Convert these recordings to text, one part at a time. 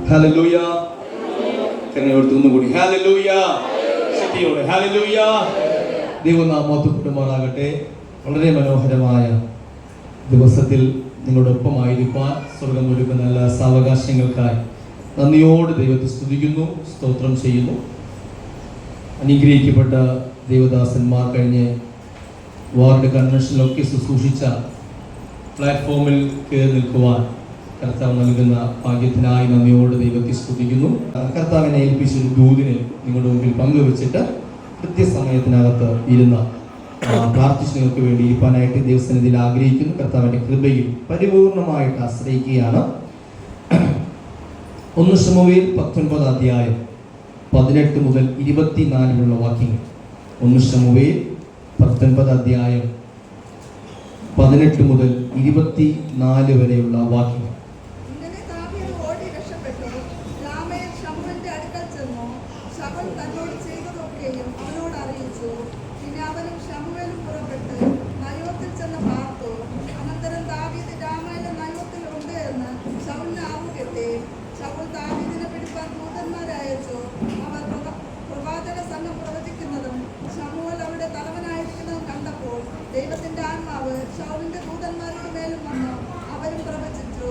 Hallelujah. ഒന്നുകൂടി hallelujah. ശക്തിയോടെ hallelujah. ദൈവനാമത്തിൽപ്പെടുമാറാകട്ടെ. വളരെ മനോഹരമായ ദിവസത്തിൽ നിങ്ങളോടൊപ്പമായിരിക്കാൻ സ്വർഗം ഒരുക്കുന്ന നല്ല സാവകാശങ്ങൾക്കായി നന്ദിയോട് ദൈവത്തെ സ്തുതിക്കുന്നു, സ്തോത്രം ചെയ്യുന്നു. അനുഗ്രഹിക്കപ്പെട്ട ദൈവദാസന്മാർ കഴിഞ്ഞ് വാർഡ് കൺവെൻഷനിലൊക്കെ ശുശ്രൂഷിച്ച പ്ലാറ്റ്ഫോമിൽ കയറി നിൽക്കുവാൻ കർത്താവ് നൽകുന്ന ഭാഗ്യത്തിനായി നന്ദിയോട് ദൈവത്തെ സ്തുതിക്കുന്നു. കർത്താവിനെ ഏൽപ്പിച്ചൊരു ദൂതിനെ നിങ്ങളുടെ മുമ്പിൽ പങ്കുവെച്ചിട്ട് കൃത്യസമയത്തിനകത്ത് ഇരുന്ന് പ്രാർത്ഥിച്ച് നിങ്ങൾക്ക് വേണ്ടി ഇരിക്കാനായിട്ട് ദൈവസന്നിധിയിൽ ആഗ്രഹിക്കുന്നു. കർത്താവിൻ്റെ കൃപയിൽ പരിപൂർണമായിട്ട് ആശ്രയിക്കുകയാണ്. 1 ശമൂവേൽ 19 അധ്യായം 18 മുതൽ 24 വാക്യങ്ങൾ. 1 ശമൂവേൽ 19 അധ്യായം 18 മുതൽ 24 വരെയുള്ള വാക്യങ്ങൾ. ദൈവത്തിന്റെ ആത്മാവ് ശൗലിന്റെ ദൂതന്മാരുടെ മേലും വന്നു, അവരും പ്രവചിച്ചു.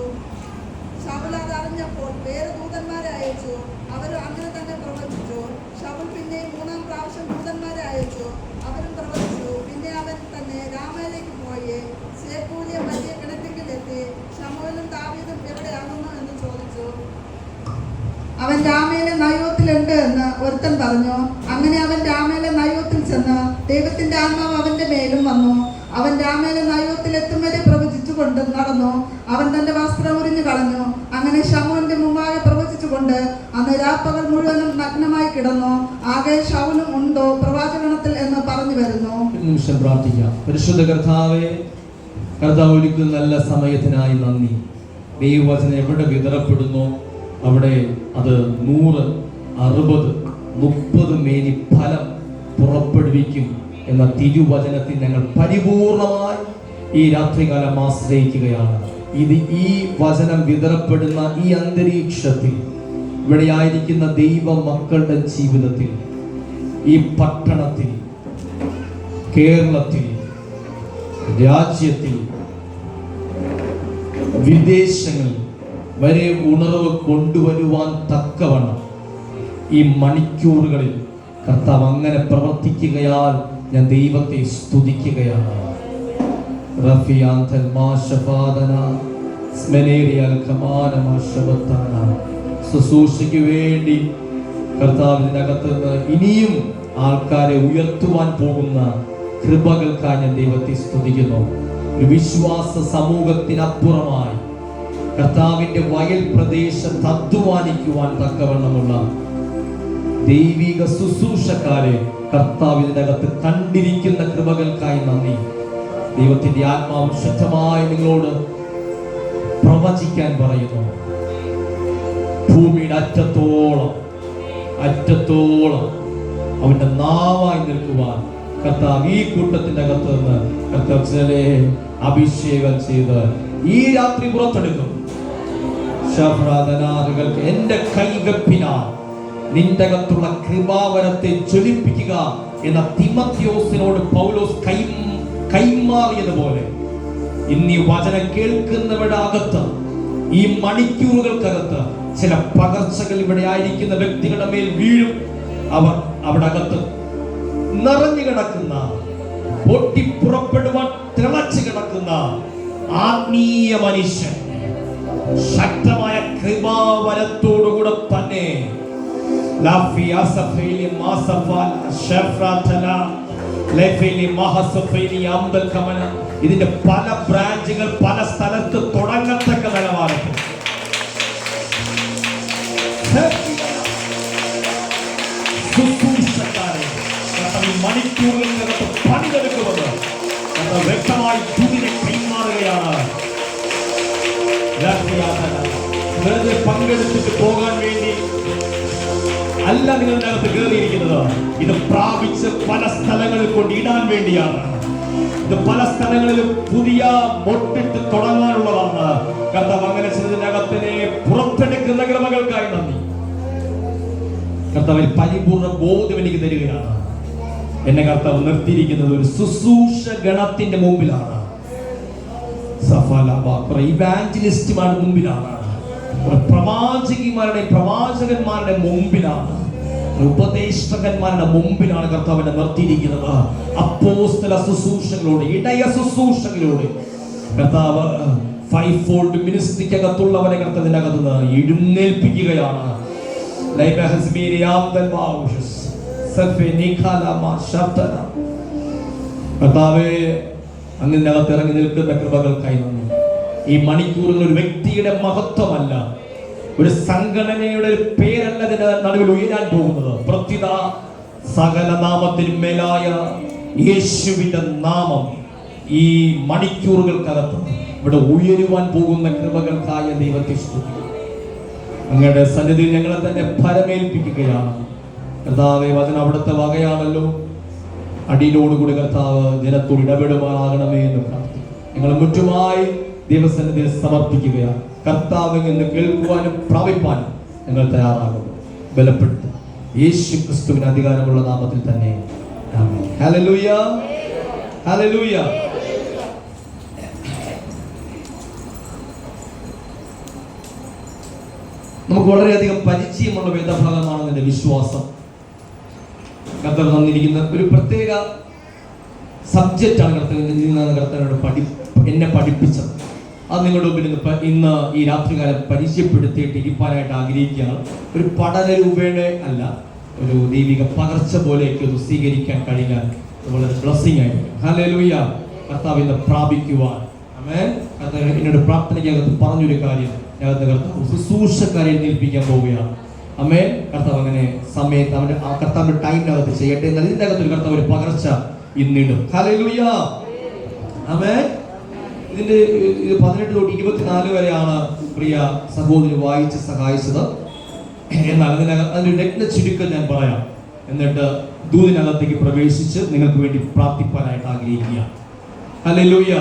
ശൗൽ അത് അറിഞ്ഞപ്പോൾ വേറെ ദൂതന്മാരെ അയച്ചു, അവരും അങ്ങനെ തന്നെ പ്രവചിച്ചു. ശൗൽ പിന്നെ 3-ാം പ്രാവശ്യം ദൂതന്മാരെ അയച്ചു, അവരും പ്രവചിച്ചു. പിന്നെ അവൻ തന്നെ രാമയിലേക്ക് പോയി ശേക്കൂലിയ വലിയ കിണറ്റിലെത്തി ശമൂവേലും ദാവീദും എവിടെയാകുന്നു എന്ന് ചോദിച്ചു. അവൻ രാമയിലെ നയോത്തിലുണ്ട് എന്ന് ഒരുത്തൻ പറഞ്ഞു. അങ്ങനെ അവൻ രാമയിലെ നയോത്തിൽ ചെന്ന് ദൈവത്തിന്റെ ആത്മാവ് അവന്റെ മേലും വന്നു. അവൻ രാമയിലെ നയോത്തിലെത്തും വരെ പ്രവചിച്ചുകൊണ്ട് നടന്നു. അവൻ തന്റെ വസ്ത്രം ഉരിഞ്ഞു കളഞ്ഞു. അങ്ങനെ ശമൂവേലിന്റെ മുമ്പാകെ പ്രവചിച്ചുകൊണ്ട് അന്ന് രാപ്പകൽ മുഴുവനും നഗ്നമായി കിടന്നു. ആകെ ശൗലും ഉണ്ടോ പ്രവാചകണത്തിൽ എന്ന് പറഞ്ഞു വരുന്നു. നിമിഷം പ്രാർത്ഥിക്കാം. പരിശുദ്ധ കർത്താവേ, കർത്താവ് ഒരുക്കുന്ന നല്ല സമയത്തിനായി നന്ദി. ദൈവവചനം എവിടെ വിതറപ്പെടുന്നു അവിടെ അത് 100, 60, 30 മേനി ഫലം പുറപ്പെടുവിക്കും എന്ന തിരുവചനത്തിൽ ഞങ്ങൾ പരിപൂർണമായി ഈ രാത്രികാലം ആശ്രയിക്കുകയാണ്. ഈ വചനം വിതറപ്പെടുന്ന ഈ അന്തരീക്ഷത്തിൽ ഇവിടെ ആയിരിക്കുന്ന ദൈവ മക്കളുടെ ജീവിതത്തിൽ, ഈ പട്ടണത്തിൽ, കേരളത്തിൽ, രാജ്യത്തിൽ, വിദേശങ്ങളിൽ വരെ ഉണർവ് കൊണ്ടുവരുവാൻ തക്കവണ്ണം ഈ മണിക്കൂറുകളിൽ കർത്താവ് അങ്ങനെ പ്രവർത്തിക്കുകയാൽ ഞാൻ ദൈവത്തെ സ്തുതിക്കുകയാണ്. ശുശ്രൂഷയ്ക്ക് വേണ്ടി കർത്താവിനകത്ത് നിന്ന് ഇനിയും ആൾക്കാരെ ഉയർത്തുവാൻ പോകുന്ന കൃപകൾക്കായി ഞാൻ ദൈവത്തെ സ്തുതിക്കുന്നു. ഒരു വിശ്വാസ സമൂഹത്തിനപ്പുറമായി കർത്താവിന്റെ വയൽ പ്രദേശത്ത് അധ്വാനിക്കുവാൻ തക്കവണ്ണമുള്ള ദൈവിക ശുശ്രൂഷക്കാരെ കർത്താവിനകത്ത് കണ്ടിരിക്കുന്ന കൃപകൾക്കായി നന്ദി. ദൈവത്തിന്റെ ആത്മാവ് ശുദ്ധമായി നിങ്ങളോട് പ്രവചിക്കാൻ പറയുന്നു. ഭൂമിയുടെ അറ്റത്തോളം അവന്റെ നാവായി നിൽക്കുവാൻ കർത്താവ് ഈ കൂട്ടത്തിന്റെ അകത്ത് നിന്ന് കർത്താവ് അഭിഷേകം ചെയ്ത് ഈ രാത്രി പുറത്തെടുക്കും. എന്റെ കൈകപ്പിനാൽ നിന്റെ അകത്തുള്ള കൃപാവരത്തെ ജ്വലിപ്പിക്കുക എന്ന തിമോഥെയോസിനോട് പൗലോസ് കൈമാറിയതുപോലെ ഇന്നീ വചനം കേൾക്കുന്നവരുടെ അകത്ത്, ഈ മണിക്കൂറുകൾക്കകത്ത് ചില പകർച്ചകൾ ഇവിടെ ആയിരിക്കുന്ന വ്യക്തികളുടെ മേൽ വീഴും. അവർ അവിടെ അകത്ത് നിറഞ്ഞു കിടക്കുന്ന, പൊട്ടിപ്പുറപ്പെടുവാൻ തിളച്ചു കിടക്കുന്ന ആത്മീയ മനുഷ്യൻ ശക്തമായ കൃപാവരത്തോടുകൂടെ തന്നെ ഇതിന്റെ പല ബ്രാഞ്ചുകൾ പല സ്ഥലത്ത് തുടങ്ങത്തക്ക നിലവാരത്തിൽ മണിക്കൂറുകൾക്കകത്ത് പണിതെടുക്കുമെന്ന് വ്യക്തമായി ദൂതിനെ കൈമാറുകയാണ്. വെറുതെ പങ്കെടുത്തിട്ട് പോകാൻ വേണ്ടി അല്ല നിങ്ങളുടെ അകത്ത് കയറിയിരിക്കുന്നത്. ഇത് പ്രാപിച്ച് പല സ്ഥലങ്ങളിൽ കൊണ്ട് ഇടാൻ വേണ്ടിയാണ്. ഇത് പല സ്ഥലങ്ങളിലും പുതിയ മൊട്ടിട്ട് തുടങ്ങാനുള്ളതാണ്. കർത്താവ് അങ്ങനെ ചിലതിനകത്തിനെ പുറത്തെടുക്കുന്ന കൃപകൾക്കായി കർത്താവിൽ പരിപൂർണ്ണ ബോധം എനിക്ക് തരികയാണ്. എന്നെ കർത്താവ് നിർത്തിയിരിക്കുന്നത് ഒരു ശുശ്രൂഷ ഗണത്തിന്റെ മുമ്പിലാണ്. ഇവാഞ്ചലിസ്റ്റുമാരുടെ മുമ്പിലാണ്, പ്രവാചകിമാരുടെ പ്രവാചകന്മാരുടെ മുമ്പിലാണ്, ഉപദേഷ്ടകന്മാരുടെ മുമ്പിലാണ് കർത്താവിനെ നിർത്തിയിരിക്കുന്നത്. അപ്പോസ്തല ശുശ്രൂഷകളോട്, ഇടയ ശുശ്രൂഷകളോട് കർത്താവ് ഫൈവ് ഫോൾഡ് മിനിസ്ട്രിക്കകത്തുള്ളവരെ കർത്താവിനകത്ത് നിന്ന് എഴുന്നേൽപ്പിക്കുകയാണ്. കർത്താവേ, അങ്ങനെ അകത്ത് ഇറങ്ങി നിൽക്കുന്ന കൃപകൾക്കായി നന്ദി. ഈ മണിക്കൂറുകൾ ഒരു വ്യക്തിയുടെ മഹത്വമല്ല, ഒരു സംഘടനയുടെ ഒരു പേരല്ല ഇതിന്റെ നടുവിൽ ഉയരാൻ പോകുന്നത്. പ്രത്യുത സകല നാമത്തിനും മേലായ യേശുവിന്റെ നാമം ഈ മണിക്കൂറുകൾക്കകത്ത് ഇവിടെ ഉയരുവാൻ പോകുന്ന കൃപകൾക്കായ ദൈവത്തെ സ്തുതിക്കുന്നു. അങ്ങയുടെ സന്നിധിയിൽ ഞങ്ങളെ തന്നെ ഫലമേൽപ്പിക്കുകയാണ്. കർത്താവേ, വചനം അവിടുത്തെ വകയാണല്ലോ. അടിയിലോടുകൂടി കർത്താവ് ജനത്തോട് ഇടപെടുവാനാകണമേ എന്ന് പ്രാർത്ഥിക്കുന്നു. ഞങ്ങൾ മുറ്റുമായി ദൈവസന്നിധിയിൽ സമർപ്പിക്കുകയാണ്. കർത്താവിൽ നിന്ന് കേൾക്കുവാനും പ്രാപിപ്പാനും ഞങ്ങൾ തയ്യാറാകുന്നു. ബലപ്പെടുത്തും യേശു ക്രിസ്തുവിന് അധികാരമുള്ള നാമത്തിൽ തന്നെ. ആമേൻ. ഹല്ലേലൂയ, ഹല്ലേലൂയ. നമുക്ക് വളരെയധികം പരിചയമുള്ള വേദഭാഗമാണെന്ന് എൻ്റെ വിശ്വാസം. കർത്താവ് തന്നിരിക്കുന്ന ഒരു പ്രത്യേക സബ്ജക്റ്റാണ് കർത്താവിനോട് എന്നെ പഠിപ്പിച്ചത്. അത് നിങ്ങളുടെ മുമ്പിൽ ഇന്ന് ഈ രാത്രികാലം പരിചയപ്പെടുത്തിയിട്ട് ഇരിപ്പാനായിട്ട് ആഗ്രഹിക്കുകയാണ്. ഒരു പഠന രൂപേണ അല്ല, ഒരു ദൈവിക പകർച്ച പോലെയൊക്കെ ഒന്ന് സ്വീകരിക്കാൻ കഴിഞ്ഞാൽ വളരെ ബ്ലെസ്സിംഗ് ആയിരിക്കും. ഹല്ലേലൂയ. കർത്താവ് ഇന്ന് പ്രാപിക്കുവാൻ, ആമേൻ. കർത്താവ് എന്നോട് പ്രാർത്ഥനയ്ക്കകത്ത് പറഞ്ഞൊരു കാര്യം, ഞങ്ങളുടെ കർത്താവ് ശുശ്രൂഷക്കാരെ ഏൽപ്പിക്കാൻ പോവുകയാണ്. ആമേൻ. കർത്താവ് അങ്ങനെ സമയത്ത് അവന്റെ കർത്താവിന്റെ ടൈമിനകത്ത് ചെയ്യട്ടെ. എന്നാൽ ഇതിൻ്റെ അകത്തൊരു കർത്താവ് ഒരു പകർച്ച ഇന്നിടും. ഹല്ലേലൂയ, ആമേൻ. ഇതിന്റെ 18 തൊട്ട് 24 വരെയാണ് പ്രിയ സഹോദരി വായിച്ച് സഹായിച്ചത്. എന്നാൽ അതിന്റെ രത്ന ചുരുക്കം ഞാൻ പറയാം, എന്നിട്ട് ദൂതിനകത്തേക്ക് പ്രവേശിച്ച് നിങ്ങൾക്ക് വേണ്ടി പ്രാർത്ഥിപ്പാനായിട്ട് ആഗ്രഹിക്കുക. ഹല്ലേലൂയ,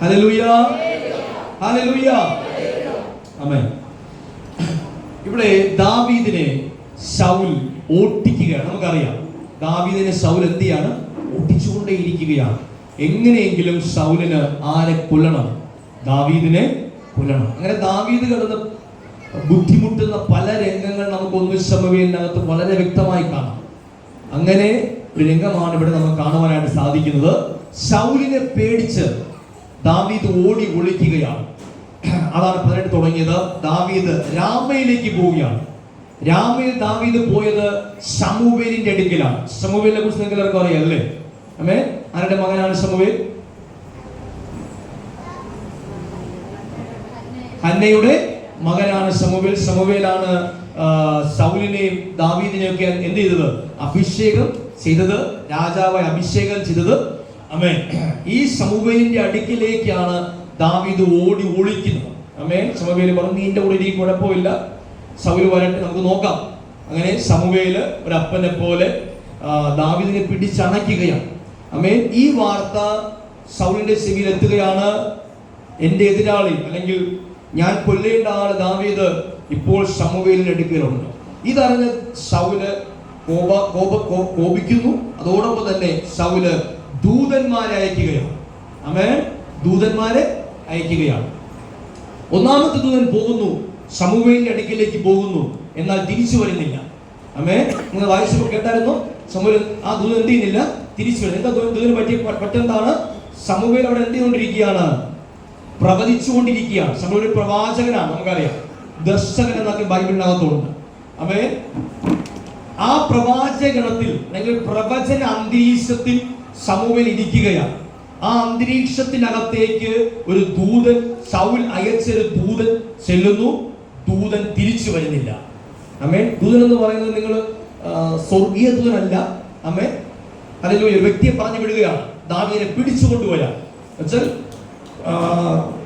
ഹല്ലേലൂയ, ഹല്ലേലൂയ, ആമേൻ. ഇവിടെ ദാവീദിനെ ശൗൽ ഓട്ടിക്കുകയാണ്. നമുക്കറിയാം, ദാവീദിനെ ശൗൽ എന്ത് ചെയ്യാണ്? ഓട്ടിച്ചുകൊണ്ടേയിരിക്കുകയാണ്. എങ്ങനെയെങ്കിലും ശൗലിന് ആരെ കൊല്ലണം? ദാവീദിനെ കൊല്ലണം. അങ്ങനെ ദാവീദ് കിടന്ന് ബുദ്ധിമുട്ടുന്ന പല രംഗങ്ങൾ നമുക്ക് 1 ശമൂവേലിനകത്ത് വളരെ വ്യക്തമായി കാണാം. അങ്ങനെ ഒരു രംഗമാണ് ഇവിടെ നമുക്ക് കാണുവാനായിട്ട് സാധിക്കുന്നത്. ശൗലിനെ പേടിച്ച് ദാവീദ് ഓടി ഒളിക്കുകയാണ്. അതാണ് 18 തുടങ്ങിയത്. ദാവീദ് രാമയിലേക്ക് പോവുകയാണ്. രാമയിൽ ദാവീദ് പോയത് ശമൂവേലിന്റെ അടുക്കലാണ്. ശമൂവേലിനെ കുറിച്ച് നിങ്ങൾക്ക് എല്ലാവർക്കും അറിയാമല്ലേ? ആമേൻ. ആരുടെ മകനാണ് ശമൂവേൽ? ഹന്നയുടെ മകനാണ് ശമൂവേൽ. ശമൂവേലാണ് ശൗലിനെയും ദാവീദിനെയും ഒക്കെ എന്ത് ചെയ്തത്? അഭിഷേകം ചെയ്തത്, രാജാവായി അഭിഷേകം ചെയ്തത്. ആമേൻ. ഈ ശമൂവേലിന്റെ അടുക്കിലേക്കാണ് ദാവീദ് ഓടി ഒളിക്കുന്നത്. ആമേൻ. ശമൂവേൽ പറഞ്ഞു, നിന്റെ കൂടെ ഇരിക്കും, കുഴപ്പമില്ല, ശൗൽ വരട്ടെ, നമുക്ക് നോക്കാം. അങ്ങനെ ശമൂവേല് ഒരു അപ്പനെ പോലെ ദാവീദിനെ പിടിച്ചണയ്ക്കുകയാണ്. ആമേൻ. ഈ വാർത്ത ശൗലിന്റെ ചെവിയിൽ എത്തുകയാണ്. എൻ്റെ എതിരാളി, അല്ലെങ്കിൽ ഞാൻ കൊല്ലേണ്ട ആള് ദാവീദ് ഇപ്പോൾ ശമൂവേലിന്റെ അടുക്കലുണ്ട്. ഇതറിഞ്ഞ് ശൗല് കോപിക്കുന്നു. അതോടൊപ്പം തന്നെ ശൗല് ദൂതന്മാരെ അയക്കുകയാണ്. ആമേൻ. ദൂതന്മാരെ അയക്കുകയാണ്. ഒന്നാമത്തെ ദൂതൻ പോകുന്നു, ശമൂവേലിന്റെ അടുക്കിലേക്ക് പോകുന്നു, എന്നാൽ തിരിച്ചു വരുന്നില്ല. ആമേൻ. നിങ്ങൾ വായിച്ചപ്പോൾ കേട്ടായിരുന്നു, ശമൂവേൽ ആ ദൂതൻ എന്ത് ചെയ്യുന്നില്ല? തിരിച്ചു വരുന്നു. എന്താ ദൂതന് പറ്റെന്താണ്? ശമൂവേൽ അവിടെ എന്ത് ചെയ്തുകൊണ്ടിരിക്കുകയാണ്? പ്രവചിച്ചുകൊണ്ടിരിക്കുകയാണ്. ശമൂവേൽ ഒരു പ്രവാചകനാണ്, നമുക്കറിയാം. ദർശകൻ എന്നൊക്കെ ബൈബിളിനകത്തുണ്ട്. ആമേൻ. ആ പ്രവാചകണത്തിൽ അല്ലെങ്കിൽ പ്രവചന അന്തരീക്ഷത്തിൽ ശമൂവേൽ ഇരിക്കുകയാണ്. ആ അന്തരീക്ഷത്തിനകത്തേക്ക് ഒരു ദൂതൻ, ശൗൽ അയച്ചൊരു ദൂതൻ ചെല്ലുന്നു. ദൂതൻ തിരിച്ചു വരുന്നില്ല. ആമേൻ. ദൂതൻ എന്ന് പറയുന്നത് നിങ്ങൾ സ്വർഗീയ ദൂതനല്ല. ആമേൻ. അല്ലെങ്കിൽ ഒരു വ്യക്തിയെ പറഞ്ഞു വിടുകയാണ്, ദാവീദിനെ പിടിച്ചുകൊണ്ടുവരാൻ. വെച്ചാൽ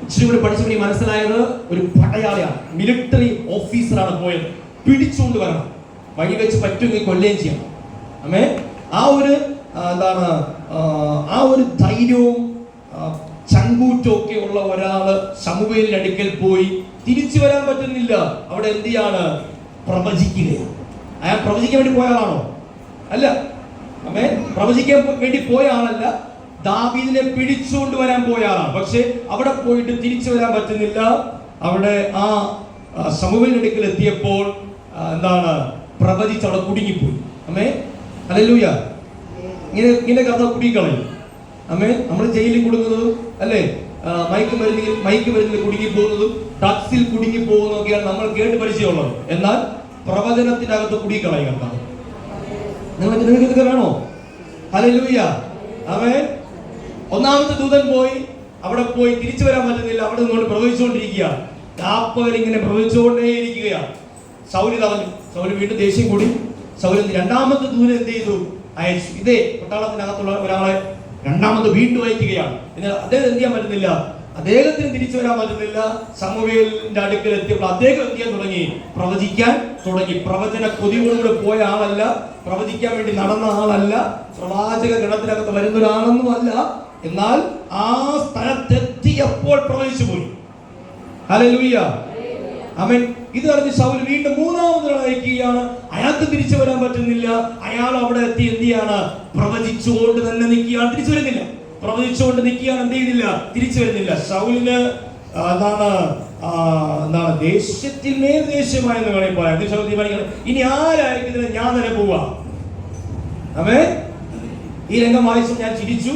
ഇച്ചിരി കൂടി പഠിച്ചു മനസ്സിലായത് ഒരു പടയാളിയാണ്, മിലിറ്ററി ഓഫീസറാണ് പോയത്. പിടിച്ചുകൊണ്ട് വരണം, വഴി വെച്ച് പറ്റുമെങ്കിൽ കൊല്ലുകയും ചെയ്യണം. ആമേൻ. ആ ഒരു എന്താണ്, ആ ഒരു ധൈര്യവും ചങ്കൂറ്റവും ഒക്കെ ഉള്ള ഒരാള് ശമൂവേലിന്റെ അടുക്കൽ പോയി തിരിച്ചു വരാൻ പറ്റുന്നില്ല. അവിടെ എന്ത് ചെയ്യാണ്? പ്രവചിക്കുകയാണ്. അയാൾ പ്രവചിക്കാൻ വേണ്ടി പോയ ആളാണോ? അല്ല. ആമേൻ. പ്രവചിക്കാൻ വേണ്ടി പോയ ആളല്ല, ദാവീദിനെ പിടിച്ചുകൊണ്ട് വരാൻ പോയ ആളാണ്. പക്ഷെ അവിടെ പോയിട്ട് തിരിച്ചു വരാൻ പറ്റുന്നില്ല. അവിടെ ആ ശമൂവേലിന്റെ അടുക്കൽ എത്തിയപ്പോൾ എന്താണ് പ്രവചിച്ച് അവിടെ കുടുങ്ങിപ്പോയി. ആമേൻ. ഹല്ലേലൂയ. ഇങ്ങനെ കഥ കുടുങ്ങിക്കളയും. ആമേൻ. നമ്മൾ ജയിലിൽ കുടുങ്ങുന്നതും അല്ലേ, മയക്കുമരുന്നിൽ കുടുങ്ങി പോകുന്നതും ഡ്രഗ്സിൽ കുടുങ്ങി പോകുന്നതൊക്കെയാണ് നമ്മൾ കേട്ട് പരിചയമുള്ളത്. എന്നാൽ പ്രവചനത്തിനകത്ത് കുടുങ്ങിക്കളയും കർത്താവ്. നിങ്ങൾക്ക് ഇതൊക്കെ വേണോ? ഹല്ലേലൂയ. ആമേൻ. ഒന്നാമത്തെ ദൂതൻ പോയി, അവിടെ പോയി തിരിച്ചു വരാൻ പറ്റുന്നില്ല. അവിടെ നിന്നുകൊണ്ട് പ്രവചിച്ചുകൊണ്ടിരിക്കുകയാണ്. 40 ഇങ്ങനെ പ്രവചിച്ചുകൊണ്ടേയിരിക്കുകയാണ്. സൗല് തടഞ്ഞു. സൗല് വീണ്ടും ദേഷ്യം കൂടി. സൗല് രണ്ടാമത്തെ ദൂതൻ എന്ത് ചെയ്തു? അയച്ചു. ഇതേ പട്ടാളത്തിനകത്തുള്ള ഒരാളെ രണ്ടാമത് വീണ്ടും അയക്കുകയാണ്. എന്നാൽ അദ്ദേഹം എന്ത് ചെയ്യാൻ പറ്റുന്നില്ല, അദ്ദേഹത്തിന് തിരിച്ചു വരാൻ പറ്റുന്നില്ല. ശമൂവേലിന്റെ അടുക്കൽ എത്തിയപ്പോൾ അദ്ദേഹം എന്ത് ചെയ്യാൻ തുടങ്ങി? പ്രവചിക്കാൻ തുടങ്ങി. പ്രവചന കൊതിയോടുകൂടെ പോയ ആളല്ല, പ്രവചിക്കാൻ വേണ്ടി നടന്ന ആളല്ല, പ്രവാചക ഗണത്തിനകത്ത് വരുന്ന ഒരാളൊന്നും അല്ല. എന്നാൽ ആ സ്ഥലത്തെത്തിയപ്പോൾ പ്രവചിച്ചു പോയി. ഹല്ലേലൂയ. ആമേൻ. ഇത് അറിഞ്ഞ് ശൗൽ വീണ്ടും മൂന്നാമതൊരാളെ അയക്കുകയാണ്. അയാൾക്ക് തിരിച്ചു വരാൻ പറ്റുന്നില്ല. അയാൾ അവിടെ എത്തി എന്ത് ചെയ്യാണ്? പ്രവചിച്ചുകൊണ്ട് തന്നെ നിൽക്കുകയാണ്. തിരിച്ചു വരുന്നില്ല. പ്രവചിച്ചുകൊണ്ട് നിൽക്കുകയാണ്. എന്ത് ചെയ്യുന്നില്ല? തിരിച്ചു വരുന്നില്ല. ശൗലിന് എന്താണ് ദേഷ്യത്തിൽ മേൽ ദേഷ്യമായെന്ന് വേണമെങ്കിൽ പറയാം. ഇനി ആരായിരിക്കും ഞാൻ തന്നെ പോവാ. ആമേൻ. ഈ രംഗം വായിച്ച് ഞാൻ ചിരിച്ചു.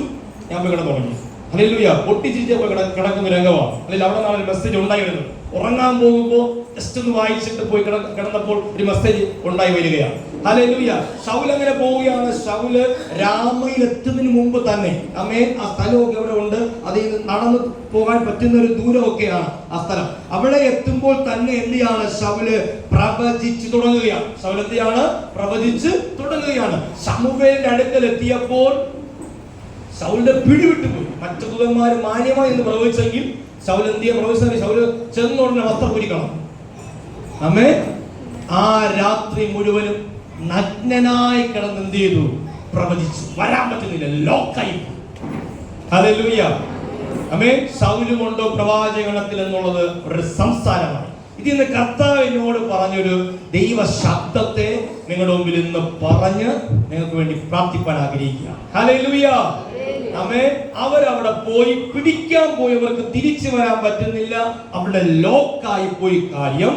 ഞാൻ പോയി കിടന്നു തുടങ്ങി. ഹല്ലേലൂയ. പൊട്ടിച്ചിരിച്ചപ്പോൾ കിടക്കുന്ന രംഗമാണ്. അല്ലെങ്കിൽ അവിടെ നാളെ ഒരു മെസ്സേജ് ഉണ്ടായി വരുന്നത്. ഉറങ്ങാൻ പോകുമ്പോൾ ജസ്റ്റ് ഒന്ന് വായിച്ചിട്ട് പോയി കിടന്നപ്പോൾ ഒരു മെസ്സേജ് ഉണ്ടായി വരികയാണ്. ഹല്ലേലൂയ. ശൗൽ അങ്ങനെ പോവുകയാണ്. ശൗല് രാമയിൽ എത്തുന്നതിന് മുമ്പ് തന്നെ ആമേൻ ആ സ്ഥലമൊക്കെ അവിടെ ഉണ്ട്. അതിൽ നിന്ന് നടന്നു പോകാൻ പറ്റുന്ന ഒരു ദൂരമൊക്കെയാണ് ആ സ്ഥലം. അവിടെ എത്തുമ്പോൾ തന്നെ എന്ത് ചെയ്യാണ്? ശൗല് പ്രവചിച്ചു തുടങ്ങുകയാണ്. ശൗൽ എന്തിയാണ്? പ്രവചിച്ച് തുടങ്ങുകയാണ്. ശമൂവേലിന്റെ അടുക്കൽ എത്തിയപ്പോൾ ശൗലിന്റെ പിടിവിട്ടുപോയി. മറ്റു ദൂതന്മാർ മാന്യമായി എന്ന് പ്രവചിച്ചെങ്കിൽ ശൗൽ എന്ത് ചെയ്യാൻ പ്രവചിച്ചാൽ ശൗല് ചെന്നോടനെ വസ്ത്രം കുരിക്കണം. ആമേൻ. ആ രാത്രി മുഴുവനും നഗ്നനായി കിടന്ന് എന്ത് ചെയ്തു? പ്രവചിച്ചു. വരാൻ പറ്റുന്നില്ല, ലോക്കായി. ഹല്ലേലൂയ. ആമേൻ. ശൗലുമുണ്ടോ പ്രവാചകഗണത്തിൽ എന്നുള്ളത് ഒരു സംസാരമാണ്. ഇതിന്ന് കർത്താവിനോട് പറഞ്ഞൊരു ദൈവ ശബ്ദത്തെ നിങ്ങളുടെ മുമ്പിൽ ഇന്ന് പറഞ്ഞ് നിങ്ങൾക്ക് വേണ്ടി പ്രാർത്ഥിപ്പാൻ ആഗ്രഹിക്കുക. ഹല്ലേലൂയ. ആമേൻ. അവരവിടെ പോയി പിടിക്കാൻ പോയവർക്ക് തിരിച്ചു വരാൻ പറ്റുന്നില്ല. അവിടെ ലോക്കായി പോയി കാര്യം.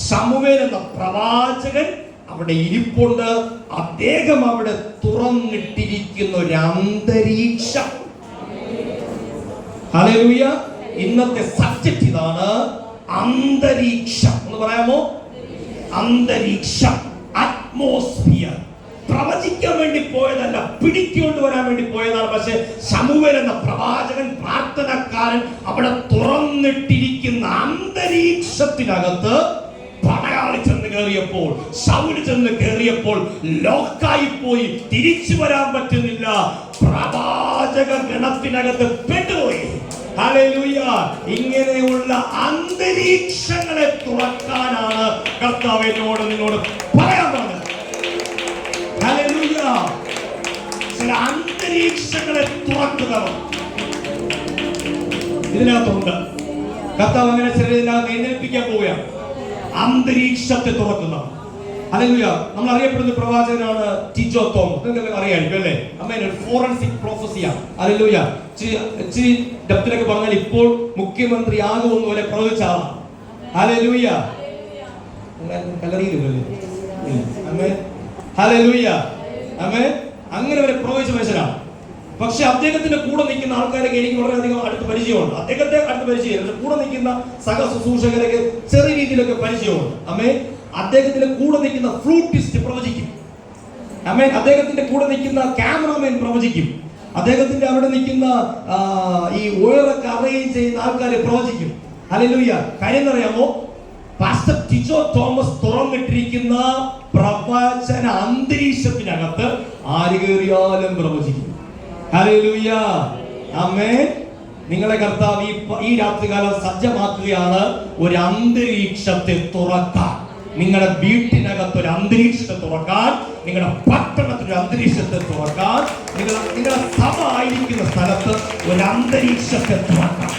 ശമൂവേൽ എന്ന പ്രവാചകൻ അവിടെ ഇരിപ്പുണ്ട്. അദ്ദേഹം അവിടെ തുറന്നിട്ടിരിക്കുന്ന ഒരു അന്തരീക്ഷം. ഹല്ലേലൂയ. ഇന്നത്തെ സബ്ജക്റ്റ് ഇതാണ്, അന്തരീക്ഷം. എന്ന് പറയാമോ? അന്തരീക്ഷം, അറ്റ്മോസ്ഫിയർ. പ്രവചിക്കാൻ വേണ്ടി പോയതല്ല, പിടിക്കൊണ്ട് വരാൻ വേണ്ടി പോയതാണ്. പക്ഷെ ശമൂവേൽ എന്ന പ്രവാചകൻ, പ്രാർത്ഥനക്കാരൻ അവിടെ തുറന്നിട്ടിരിക്കുന്ന അന്തരീക്ഷത്തിനകത്ത് പടയാളി ചെന്ന് കയറിയപ്പോൾ, ശൗല് ചെന്ന് കയറിയപ്പോൾ ലോക്കായി പോയി. തിരിച്ചു വരാൻ പറ്റുന്നില്ല. പ്രവാചക ഗണത്തിനകത്ത് പെട്ടുപോയി. ഹല്ലേലൂയ. ഇങ്ങനെയുള്ള അന്തരീക്ഷങ്ങളെ തുറക്കാനാണ് കർത്താവിനോട് നിന്നോട് പറയാൻ പറഞ്ഞത്. ഹല്ലേലൂയ. ചില അന്തരീക്ഷങ്ങളെ തുറക്കുന്നവർ ഇതിനകത്തുണ്ട്. കർത്താവ് അങ്ങനെ ചിലതിനകത്ത് എഴുന്നേൽപ്പിക്കാൻ പോവുകയാണ്. അന്തരീക്ഷത്തെ തുറക്കുന്നവർ. ഹല്ലേലൂയ. നമ്മൾ അറിയപ്പെടുന്ന പ്രവാചകനാണ് ടിജോ തോമസ്. നിങ്ങൾക്ക് അറിയാമായിരിക്കും അല്ലേ? അമ്മേൻ ഒരു ഫോറൻസിക് പ്രൊഫസിയാണ്. ഹല്ലേലൂയ. ഇച്ചിരി ഡെപ്തിലൊക്കെ പറഞ്ഞാൽ ഇപ്പോൾ മുഖ്യമന്ത്രി ആകുമെന്ന് വരെ പ്രവചിച്ച ആളാണ്. ഹല്ലേലൂയ. കല്ലറിയില്ലല്ലേ? അമ്മേൻ. ഹല്ലേലൂയ. അമ്മേൻ. അങ്ങനെ വരെ പ്രവചിച്ച മനുഷ്യനാണ്. പക്ഷെ അദ്ദേഹത്തിന്റെ കൂടെ നിൽക്കുന്ന ആൾക്കാരൊക്കെ എനിക്ക് വളരെയധികം അടുത്ത് പരിചയമുണ്ട്. അദ്ദേഹത്തെ അടുത്ത് പരിചയമില്ല. കൂടെ നിൽക്കുന്ന സഹ ശുശ്രൂഷകരൊക്കെ ചെറിയ രീതിയിലൊക്കെ പരിചയമുണ്ട്. അമ്മേ. അദ്ദേഹത്തിന്റെ കൂടെ നിൽക്കുന്ന ഫ്ലൂട്ടിസ്റ്റ് പ്രവചിക്കും. അമ്മേ. അദ്ദേഹത്തിന്റെ കൂടെ നിൽക്കുന്ന ക്യാമറാമാൻ പ്രവചിക്കും. അദ്ദേഹത്തിന്റെ അവിടെ നിൽക്കുന്ന ഈ ഓയറൊക്കെ അറേഞ്ച് ചെയ്യുന്ന ആൾക്കാരെ പ്രവചിക്കും. ഹല്ലേലൂയ. കാര്യം എന്നറിയാമോ? പാസ്റ്റർ ടിജോ തോമസ് തുറന്നിട്ടിരിക്കുന്ന പ്രവചന അന്തരീക്ഷത്തിനകത്ത് ആര് കയറിയാലും പ്രവചിക്കും. ഹല്ലേലൂയ. ആമേൻ. നിങ്ങളെ കർത്താവ് ഈ രാത്രികാലം സജ്ജമാക്കുകയാണ് ഒരു അന്തരീക്ഷത്തെ തുറക്കാൻ. നിങ്ങളുടെ വീട്ടിനകത്ത് ഒരു അന്തരീക്ഷത്തെ തുറക്കാൻ, നിങ്ങളുടെ പട്ടണത്തിൽ ഒരു അന്തരീക്ഷത്തെ തുറക്കാൻ, നിങ്ങളുടെ സഭ ആയിരിക്കുന്ന സ്ഥലത്ത് ഒരു അന്തരീക്ഷത്തെ തുറക്കാൻ,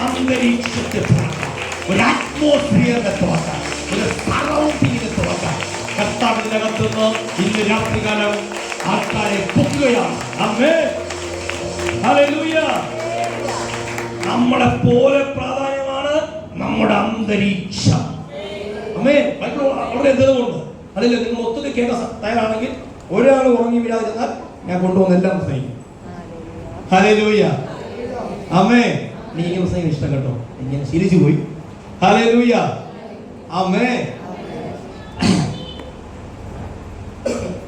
അന്തരീക്ഷത്തെ തുറക്കാൻ, ഒരു അറ്റ്മോസ്ഫിയറിനെ തുറക്കാൻ, ഒരു സറൗണ്ടിങ്ങിനെ തുറക്കാൻ കർത്താവിന്റെ അതിനകത്തുനിന്ന് ഇന്ന് രാത്രികാലം ആൾക്കാരെ പൊക്കുകയാണ്. ആമേൻ. ഹല്ലേലൂയ. നമ്മളെ പോലെ പ്രാധാന്യമാണ് നമ്മുടെ അന്തരീക്ഷം. ആമേൻ. ബൈബിൾ വളരെ തെളിവുണ്ട്. അതിൽ നിങ്ങൾ ഒത്തിരി കേൾക്കാൻ തയ്യാറാണെങ്കിൽ ഒരാൾ ഉറങ്ങി വീഴാതിരുന്നാൽ ഞാൻ കൊണ്ടുവന്ന എല്ലാം പ്രസംഗിക്കും. ഹല്ലേലൂയ. ആമേൻ. എനിക്ക് പ്രസംഗം ഇഷ്ടം കേട്ടോ, എനിക്ക് ശീലിച്ചു പോയി. ഹല്ലേലൂയ. ആമേൻ.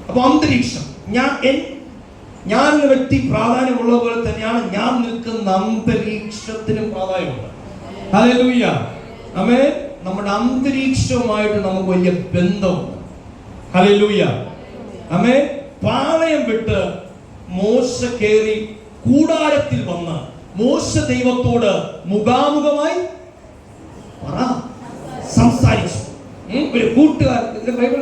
അപ്പൊ അന്തരീക്ഷം, ഞാൻ എന്ന വ്യക്തി പ്രാധാന്യമുള്ള പോലെ തന്നെയാണ് ഞാൻ നിൽക്കുന്ന അന്തരീക്ഷത്തിനും പ്രാധാന്യമുണ്ട്. ഹല്ലേലൂയ. ആമേൻ. നമ്മുടെ അന്തരീക്ഷവുമായിട്ട് നമുക്ക് വലിയ ബന്ധമുണ്ട്. ഹല്ലേലൂയ. ആമേൻ. പാളയം വിട്ട് മോശ കയറി കൂടാരത്തിൽ വന്ന് മോശ ദൈവത്തോട് മുഖാമുഖമായി സംസാരിച്ചു. ഒരു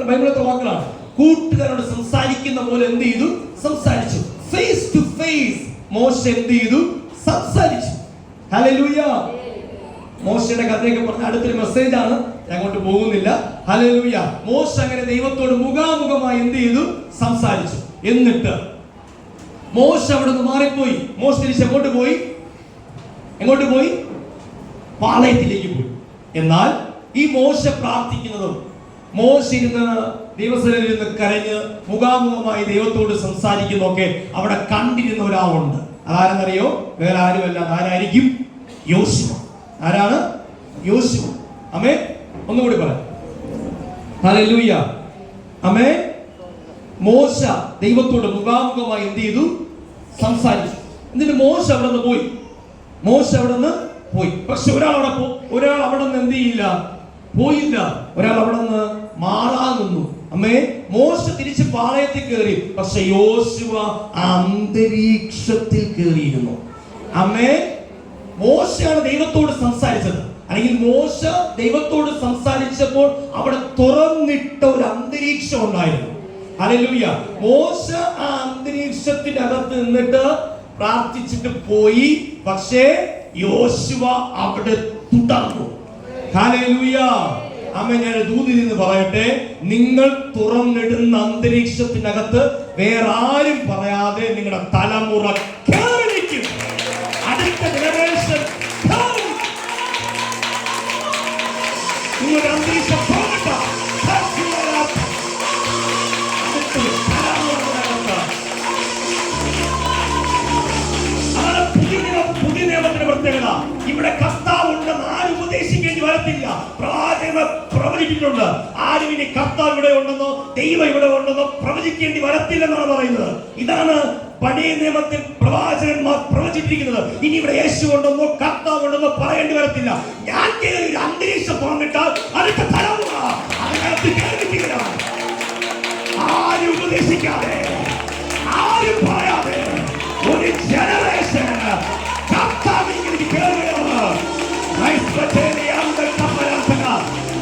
ബൈബിളിലത്തെ വാക്കുകളാണ്. കൂട്ടുകാരോട് സംസാരിക്കുന്ന പോലെ എന്ത് ചെയ്തു? സംസാരിച്ചു. ഫേസ് ടു ഫേസ് മോശ എന്ത് ചെയ്തു? സംസാരിച്ചു. ഹല്ലേലൂയ. മോശയുടെ കഥയൊക്കെ പറഞ്ഞ അടുത്തൊരു മെസ്സേജ് ആണ്, ഞാൻ അങ്ങോട്ട് പോകുന്നില്ല. ഹല്ലേലൂയ. മോശ അങ്ങനെ ദൈവത്തോട് മുഖാമുഖമായി എന്ത് ചെയ്തു? സംസാരിച്ചു. എന്നിട്ട് മോശ അവിടെ നിന്ന് മാറിപ്പോയി. മോശ തിരിച്ച് എങ്ങോട്ട് പോയി? പാളയത്തിലേക്ക് പോയി. എന്നാൽ ഈ മോശ പ്രാർത്ഥിക്കുന്നതും മോശ ഇരുന്ന് ദൈവസന്നിധിയിൽ ഇരുന്ന് കരഞ്ഞ് മുഖാമുഖമായി ദൈവത്തോട് സംസാരിക്കുന്നതൊക്കെ അവിടെ കണ്ടിരുന്ന ഒരാളുണ്ട്. അതാരെന്നറിയോ? വേറെ ആരുമല്ല. ആരായിരിക്കും? യോശുവ. ആരാണ്? യോശുവ. ആമേൻ. ഒന്നുകൂടി പറയാം. ഹല്ലേലൂയ. ആമേൻ. മോശ ദൈവത്തോട് മുഖാമുഖമായി എന്ത് ചെയ്തു? സംസാരിച്ചു. എന്നിട്ട് മോശ അവിടെ നിന്ന് പോയി. പക്ഷെ ഒരാൾ അവിടെ നിന്ന് എന്ത് ചെയ്യില്ല? പോയില്ല. ഒരാൾ അവിടെ നിന്ന് മാളാ നിന്നു. അമ്മേ. മോശ തിരിച്ച് പാളയത്തിൽ കയറി. പക്ഷെ യോശുവ അന്തരീക്ഷത്തിൽ കയറിയിരുന്നു. അമ്മേ. മോശയാണ് ദൈവത്തോട് സംസാരിച്ചത്. അല്ലെങ്കിൽ മോശ ദൈവത്തോട് സംസാരിച്ചപ്പോൾ അവിടെ തുറന്നിട്ട ഒരു അന്തരീക്ഷം ഉണ്ടായിരുന്നു. ഹല്ലേലൂയ. മോശ ആ അന്തരീക്ഷത്തിന്റെ അകത്ത് നിന്നിട്ട് പ്രാർത്ഥിച്ചിട്ട് പോയി. പക്ഷേ യോശുവ അവിടെ തുടർന്നു. ഹല്ലേലൂയ. ആമേൻ. ഞാൻ ദൂതിൽ നിന്ന് പറയട്ടെ, നിങ്ങൾ തുറന്നിടുന്ന അന്തരീക്ഷത്തിനകത്ത് വേറെ ആരും പറയാതെ നിങ്ങളുടെ തലമുറ കേറി നിൽക്കും. അടുത്ത ജനറേഷൻ നിങ്ങളുടെ അന്തരീക്ഷം പുതിയ നിയമത്തിന്റെ പ്രത്യേകത. ഇവിടെ കർത്താവ് ഉണ്ടെന്ന് ആരും ഉപദേശിക്കേണ്ടി വരത്തില്ല. പ്രവാചകർ പ്രവചിച്ചിട്ടുണ്ട്. ആരും ഇനി കർത്താവ് ഇവിടെ ഉണ്ടെന്നോ ദൈവം ഇവിടെ ഉണ്ടെന്നോ പ്രവചിക്കേണ്ടി വരത്തില്ലെന്നാണ് പറയുന്നത്. ഇതാണ് പഴയ നിയമത്തിൽ പ്രവാചകന്മാർ പ്രവചിച്ചിരിക്കുന്നത്. ഇനി ഇവിടെ യേശു ഉണ്ടെന്നോ കർത്താവ് ഉണ്ടെന്നോ പറയേണ്ടി വരത്തില്ല. ഞാൻ ഒരു അന്തരീക്ഷം തുറന്നിട്ടാൽ അടുത്ത തലമുറ അതിനകത്ത് കേൾപ്പിക്കുകയാണ്. ആരും ഉപദേശിക്കാതെ, ആരും പറയാതെ ഒരു ജനറേഷൻ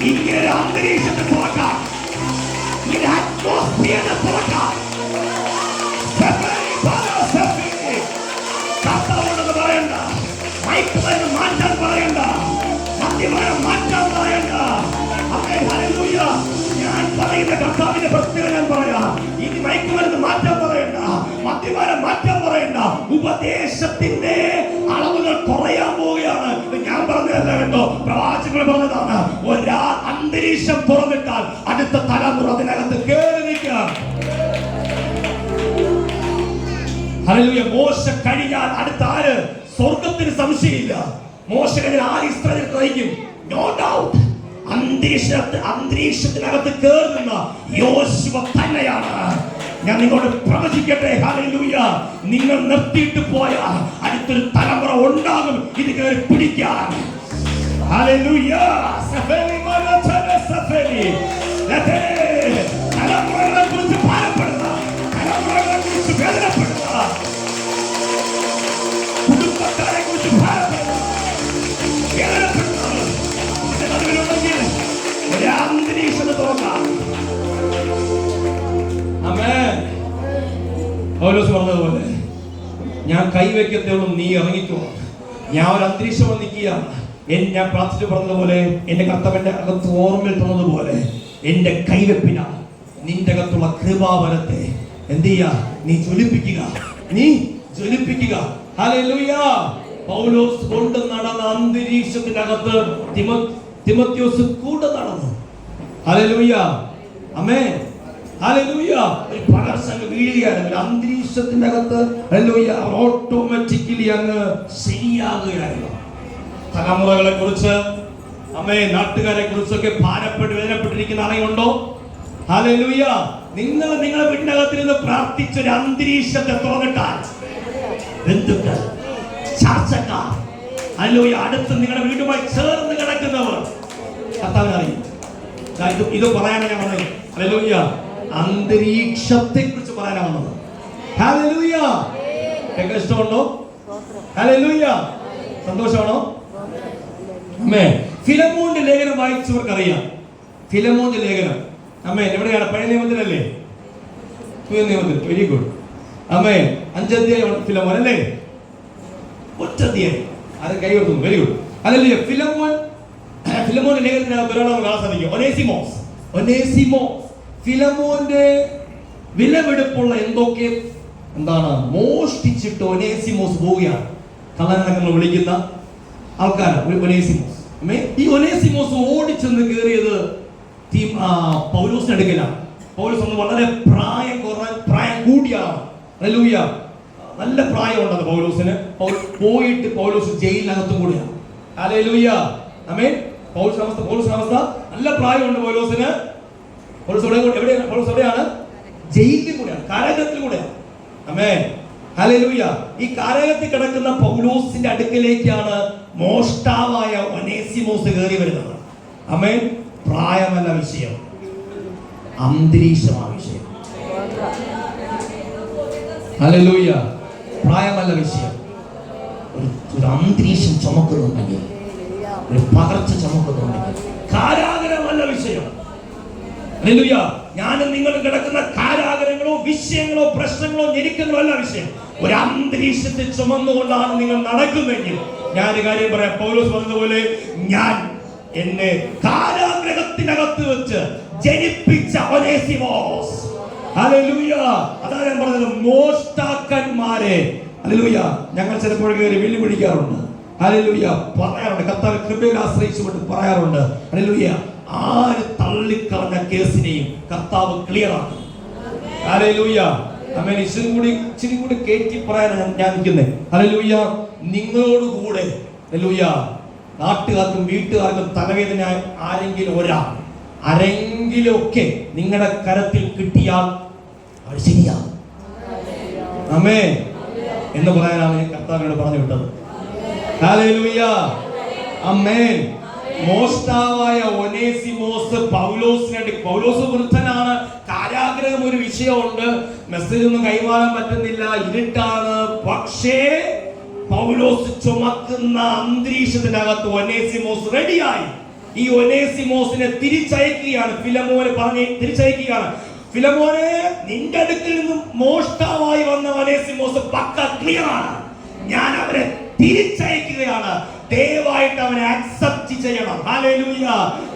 ഇങ്ങനെ അന്തരീക്ഷത്തെ തുറക്കാം. ഇങ്ങനെ അറ്റ്മോസ്ഫിയറിനെ തുറക്കാം. കർത്താവുണ്ടെന്ന് പറയണ്ട, മയക്കുമരുന്ന് മാറ്റാൻ പറയണ്ട, മദ്യപാനം മാറ്റാൻ പറയണ്ട. ഹല്ലേലൂയ. ഞാൻ പറയുന്ന കർത്താവിന്റെ പ്രത്യേകത ഞാൻ പറയാം. ഇനി മയക്കുമരുന്ന് മാറ്റാൻ പറയണ്ട, മദ്യപാനം മാറ്റാൻ പറയണ്ട. ഉപദേശത്തിന്റെ അളവുകൾ കുറയാൻ പോവുകയാണ്. ഞാൻ പറഞ്ഞതല്ല കേട്ടോ, പ്രവാചകർ പറഞ്ഞതാണ്. ഒരാൾ അന്തരീക്ഷം തുറന്നിട്ടാൽ അടുത്ത തലമുറ അതിനകത്ത് കേറി നിൽക്കാം. ഹല്ലേലൂയ. മോശ കഴിഞ്ഞാൽ അടുത്ത ആര്? സ്വർഗത്തിന് സംശയമില്ല. മോശ കഴിഞ്ഞാൽ ആര് ഇസ്രായേൽ നയിക്കും? No doubt. അന്തരീക്ഷത്തിനകത്ത് കേറുന്ന യോശുവ തന്നെയാണ്. ഞാൻ നിങ്ങളോട് പ്രവചിക്കട്ടെ. ഹല്ലേലൂയ. നിങ്ങൾ നിർത്തിയിട്ട് പോയാൽ അടുത്തൊരു തലമുറ ഉണ്ടാകും ഇത് കയറി പിടിക്കാൻ. ഹല്ലേലൂയ. തലമുറകളെ കുറിച്ച് ഭാരപ്പെടുക, തലമുറകളെ കുറിച്ച് വേദനപ്പെടുക, കുടുംബക്കാരെ കുറിച്ച് ഭാരപ്പെടുക, വേദനപ്പെടുക. ഒരു അന്തരീക്ഷത്തെ തുറക്കാം. ആമേൻ. പൗലോസ് പറഞ്ഞതുപോലെ, ഞാൻ കൈവയ്ക്കത്തുള്ളൂ, നീ ഇറങ്ങിക്കോ. ഞാൻ ഒരു അന്തരീക്ഷം നിൽക്കുകയാണ്. ഞാൻ പ്രാർത്ഥിച്ചു പറഞ്ഞതുപോലെ, എന്റെ കർത്താവിന്റെ അകത്ത് ഓർമ്മയിൽ തന്നതുപോലെ എന്റെ കൈവെപ്പിനാണ് നിന്റെ അകത്തുള്ള കൃപാവരത്തെ എന്ത് ചെയ്യാ? നീ ജ്വലിപ്പിക്കുക. ഹല്ലേലൂയ. പൗലോസ് കൊണ്ട് നടന്ന അന്തരീക്ഷത്തിനകത്ത് തിമോത്തിയോസ് കൂടെ നടന്നു. ഹല്ലേലൂയ. ആമേൻ. ഹല്ലേലൂയ. ഒരു പകർച്ചങ്ങ് വീഴുകയാണെങ്കിൽ അന്തരീക്ഷത്തിന്റെ അകത്ത് ഹല്ലേലൂയ ഓട്ടോമാറ്റിക്കലി അങ്ങ് ശരിയാകുകയായിരുന്നു. തലമുറകളെ കുറിച്ച് നാട്ടുകാരെ കുറിച്ചൊക്കെ ഭാരപ്പെട്ട് വേദനപ്പെട്ടിരിക്കുന്ന ആരെയുണ്ടോ? ഹല്ലേലൂയ. നിങ്ങളുടെ വീടിനകത്തിരുന്ന് പ്രാർത്ഥിച്ചൊരു അന്തരീക്ഷത്തെ തുറന്നിട്ടാൽ ബന്ധുക്കൾ, ചർച്ചക്കാർ, ഹല്ലേലൂയ, അടുത്ത് നിങ്ങളുടെ വീടുമായി ചേർന്ന് കിടക്കുന്നവർ കർത്താവിനറിയും. ഇത് പറയാനാണ് ഞാൻ പറഞ്ഞത്. ഹല്ലേലൂയ. അന്തരീക്ഷത്തെ കുറിച്ച് പറയാനാണ് വന്നത്. ഹല്ലേലൂയ. കേൾക്കാൻ ഇഷ്ടമുണ്ടോ? ഹല്ലേലൂയ. സന്തോഷമാണോ? ഫിലമോന്റെ ലേഖനം വായിച്ചവർക്കറിയാം. ഫിലമോന്റെ ലേഖനം എവിടെയാണ്? പഴയ നിയമത്തിലല്ലേ? പുതിയ നിയമത്തിൽ. Very good. 5 അധ്യായം ഫിലമോൻ അല്ലേ? 1 അധ്യായം. അത് കൈ കൊടുക്കുന്നു. Very good. അതല്ലേ ഫിലമോന്റെ ലേഖനത്തിനകത്ത് ഒരാളെ കാണാൻ സാധിക്കും. ഒനേസിമോസ്. ഫിലമോന്റെ വിലവെടുപ്പുള്ള എന്താണ് മോഷ്ടിച്ചിട്ട് ഒനേസിമോസ് പോവുകയാണ്. കള്ളനൊക്കെ നമ്മൾ വിളിക്കുന്ന ആൾക്കാരാണ് ഒനേസിമോസ്. ഈ ഒനേസിമോസ് ഓടിച്ചെന്ന് കയറിയത് പൗലോസിന്റെ അടുക്കലാണ്. പൗലോസ് ഒന്ന് വളരെ പ്രായം കൂടിയാണ്. ഹല്ലേലൂയ. നല്ല പ്രായമുണ്ടത് പൗലോസിന്. പോയിട്ട് പൗലോസ് ജയിലിനകത്തും കൂടിയാണ്. ഹല്ലേലൂയ. ആമേൻ. പൗലോസ് അവസ്ഥ നല്ല പ്രായമുണ്ട് പൗലോസിന്. പൗലോസ് എവിടെയാണ്? ജയിലിൽ കൂടെയാണ്, കാരാഗൃഹത്തിൽ കൂടെയാണ്. ആമേൻ. ഹല്ലേലൂയ. ഈ കാരാഗൃഹത്തിൽ കിടക്കുന്ന പൗലോസിന്റെ അടുക്കലേക്കാണ് മോഷ്ടാവായ ഒനേസിമോസ് കയറി വരുന്നത്. ആമേൻ. പ്രായമല്ല വിഷയം, അന്തരീക്ഷമാണ് വിഷയം. ഹല്ലേലൂയ. പ്രായമല്ല വിഷയം. ഒരു അന്തരീക്ഷം ചുമക്കുന്നുണ്ടെങ്കിൽ, ഒരു പകർച്ച ചുമക്കുന്നുണ്ടെങ്കിൽ, കാരാഗൃഹമല്ല വിഷയം. ഹല്ലേലൂയ. ഞാനും നിങ്ങൾ കിടക്കുന്ന കാരാഗൃഹങ്ങളോ വിഷയങ്ങളോ പ്രശ്നങ്ങളോ ഞെരുക്കങ്ങളോ അല്ല വിഷയം. ഒരു അന്തരീക്ഷത്തിൽ ചുമന്നുകൊണ്ടാണ് നിങ്ങൾ നടക്കുന്നെങ്കിൽ, ഞാനൊരു കാര്യം പറയാം. പൗലോസ് പറഞ്ഞതുപോലെ, ഞാൻ എന്നെ കാരാഗൃഹത്തിനകത്ത് വെച്ച് ജനിപ്പിച്ച ഒനേസിമോസ്. ഹല്ലേലൂയ. അതാണ് ഞാൻ പറഞ്ഞത്. മോഷ്ടാക്കന്മാരെ ഹല്ലേലൂയ ഞങ്ങൾ ചിലപ്പോൾ കയറി വെല്ലുവിളിക്കാറുണ്ട്. ഹല്ലേലൂയ. പറയാറുണ്ട്, കർത്താവ് കൃപയിൽ ആശ്രയിച്ചുകൊണ്ട് പറയാറുണ്ട്. ഹല്ലേലൂയ. ആര് തള്ളിക്കളഞ്ഞ കേസിനെയും കർത്താവ് ക്ലിയർ ആക്കും. ഹല്ലേലൂയ. ആമേൻ. ഇച്ചിരി കൂടി കേറ്റി പറയാനാണ് ഞാൻ നിൽക്കുന്നത്. ഹല്ലേലൂയ. നിങ്ങളോടുകൂടെ ഹല്ലേലൂയ നാട്ടുകാർക്കും വീട്ടുകാർക്കും തലവേദന ആരെങ്കിലും ഒക്കെ നിങ്ങളുടെ കരത്തിൽ കിട്ടിയാൽ അവർ ശരിയാകും. ആമേൻ എന്ന് പറയാനാണ് ഞാൻ കർത്താവിനോട് പറഞ്ഞു വിട്ടത്. ഹല്ലേലൂയ. ആമേൻ. മോഷ്ടാവായ ഒനേസിമോസ് പൗലോസ് വൃദ്ധനാണ്. കാരാഗൃഹം ഒരു വിഷയമുണ്ട്. മെസ്സേജ് ഒന്നും കൈമാറാൻ പറ്റുന്നില്ല, ഇരുട്ടാണ്. പക്ഷേ പൗലോസ് ചുമക്കുന്ന അന്തരീക്ഷത്തിനകത്ത് ഒനേസിമോസ് റെഡിയായി. ഈ ഒനേസിമോസിനെ തിരിച്ചയക്കുകയാണ്. തിരിച്ചയക്കുകയാണ്. ഫിലമോനെ, നിന്റെ അടുക്കൽ നിന്നും മോഷ്ടാവായി വന്ന ഒനേസിമോസ് പക്ക ക്ലിയർ ആണ്. ഞാൻ അവരെ തിരിച്ചയക്കുകയാണ്. ദയവായിട്ട് അവനെ അക്സെപ്റ്റ് ചെയ്യണം. ഹല്ലേലൂയ.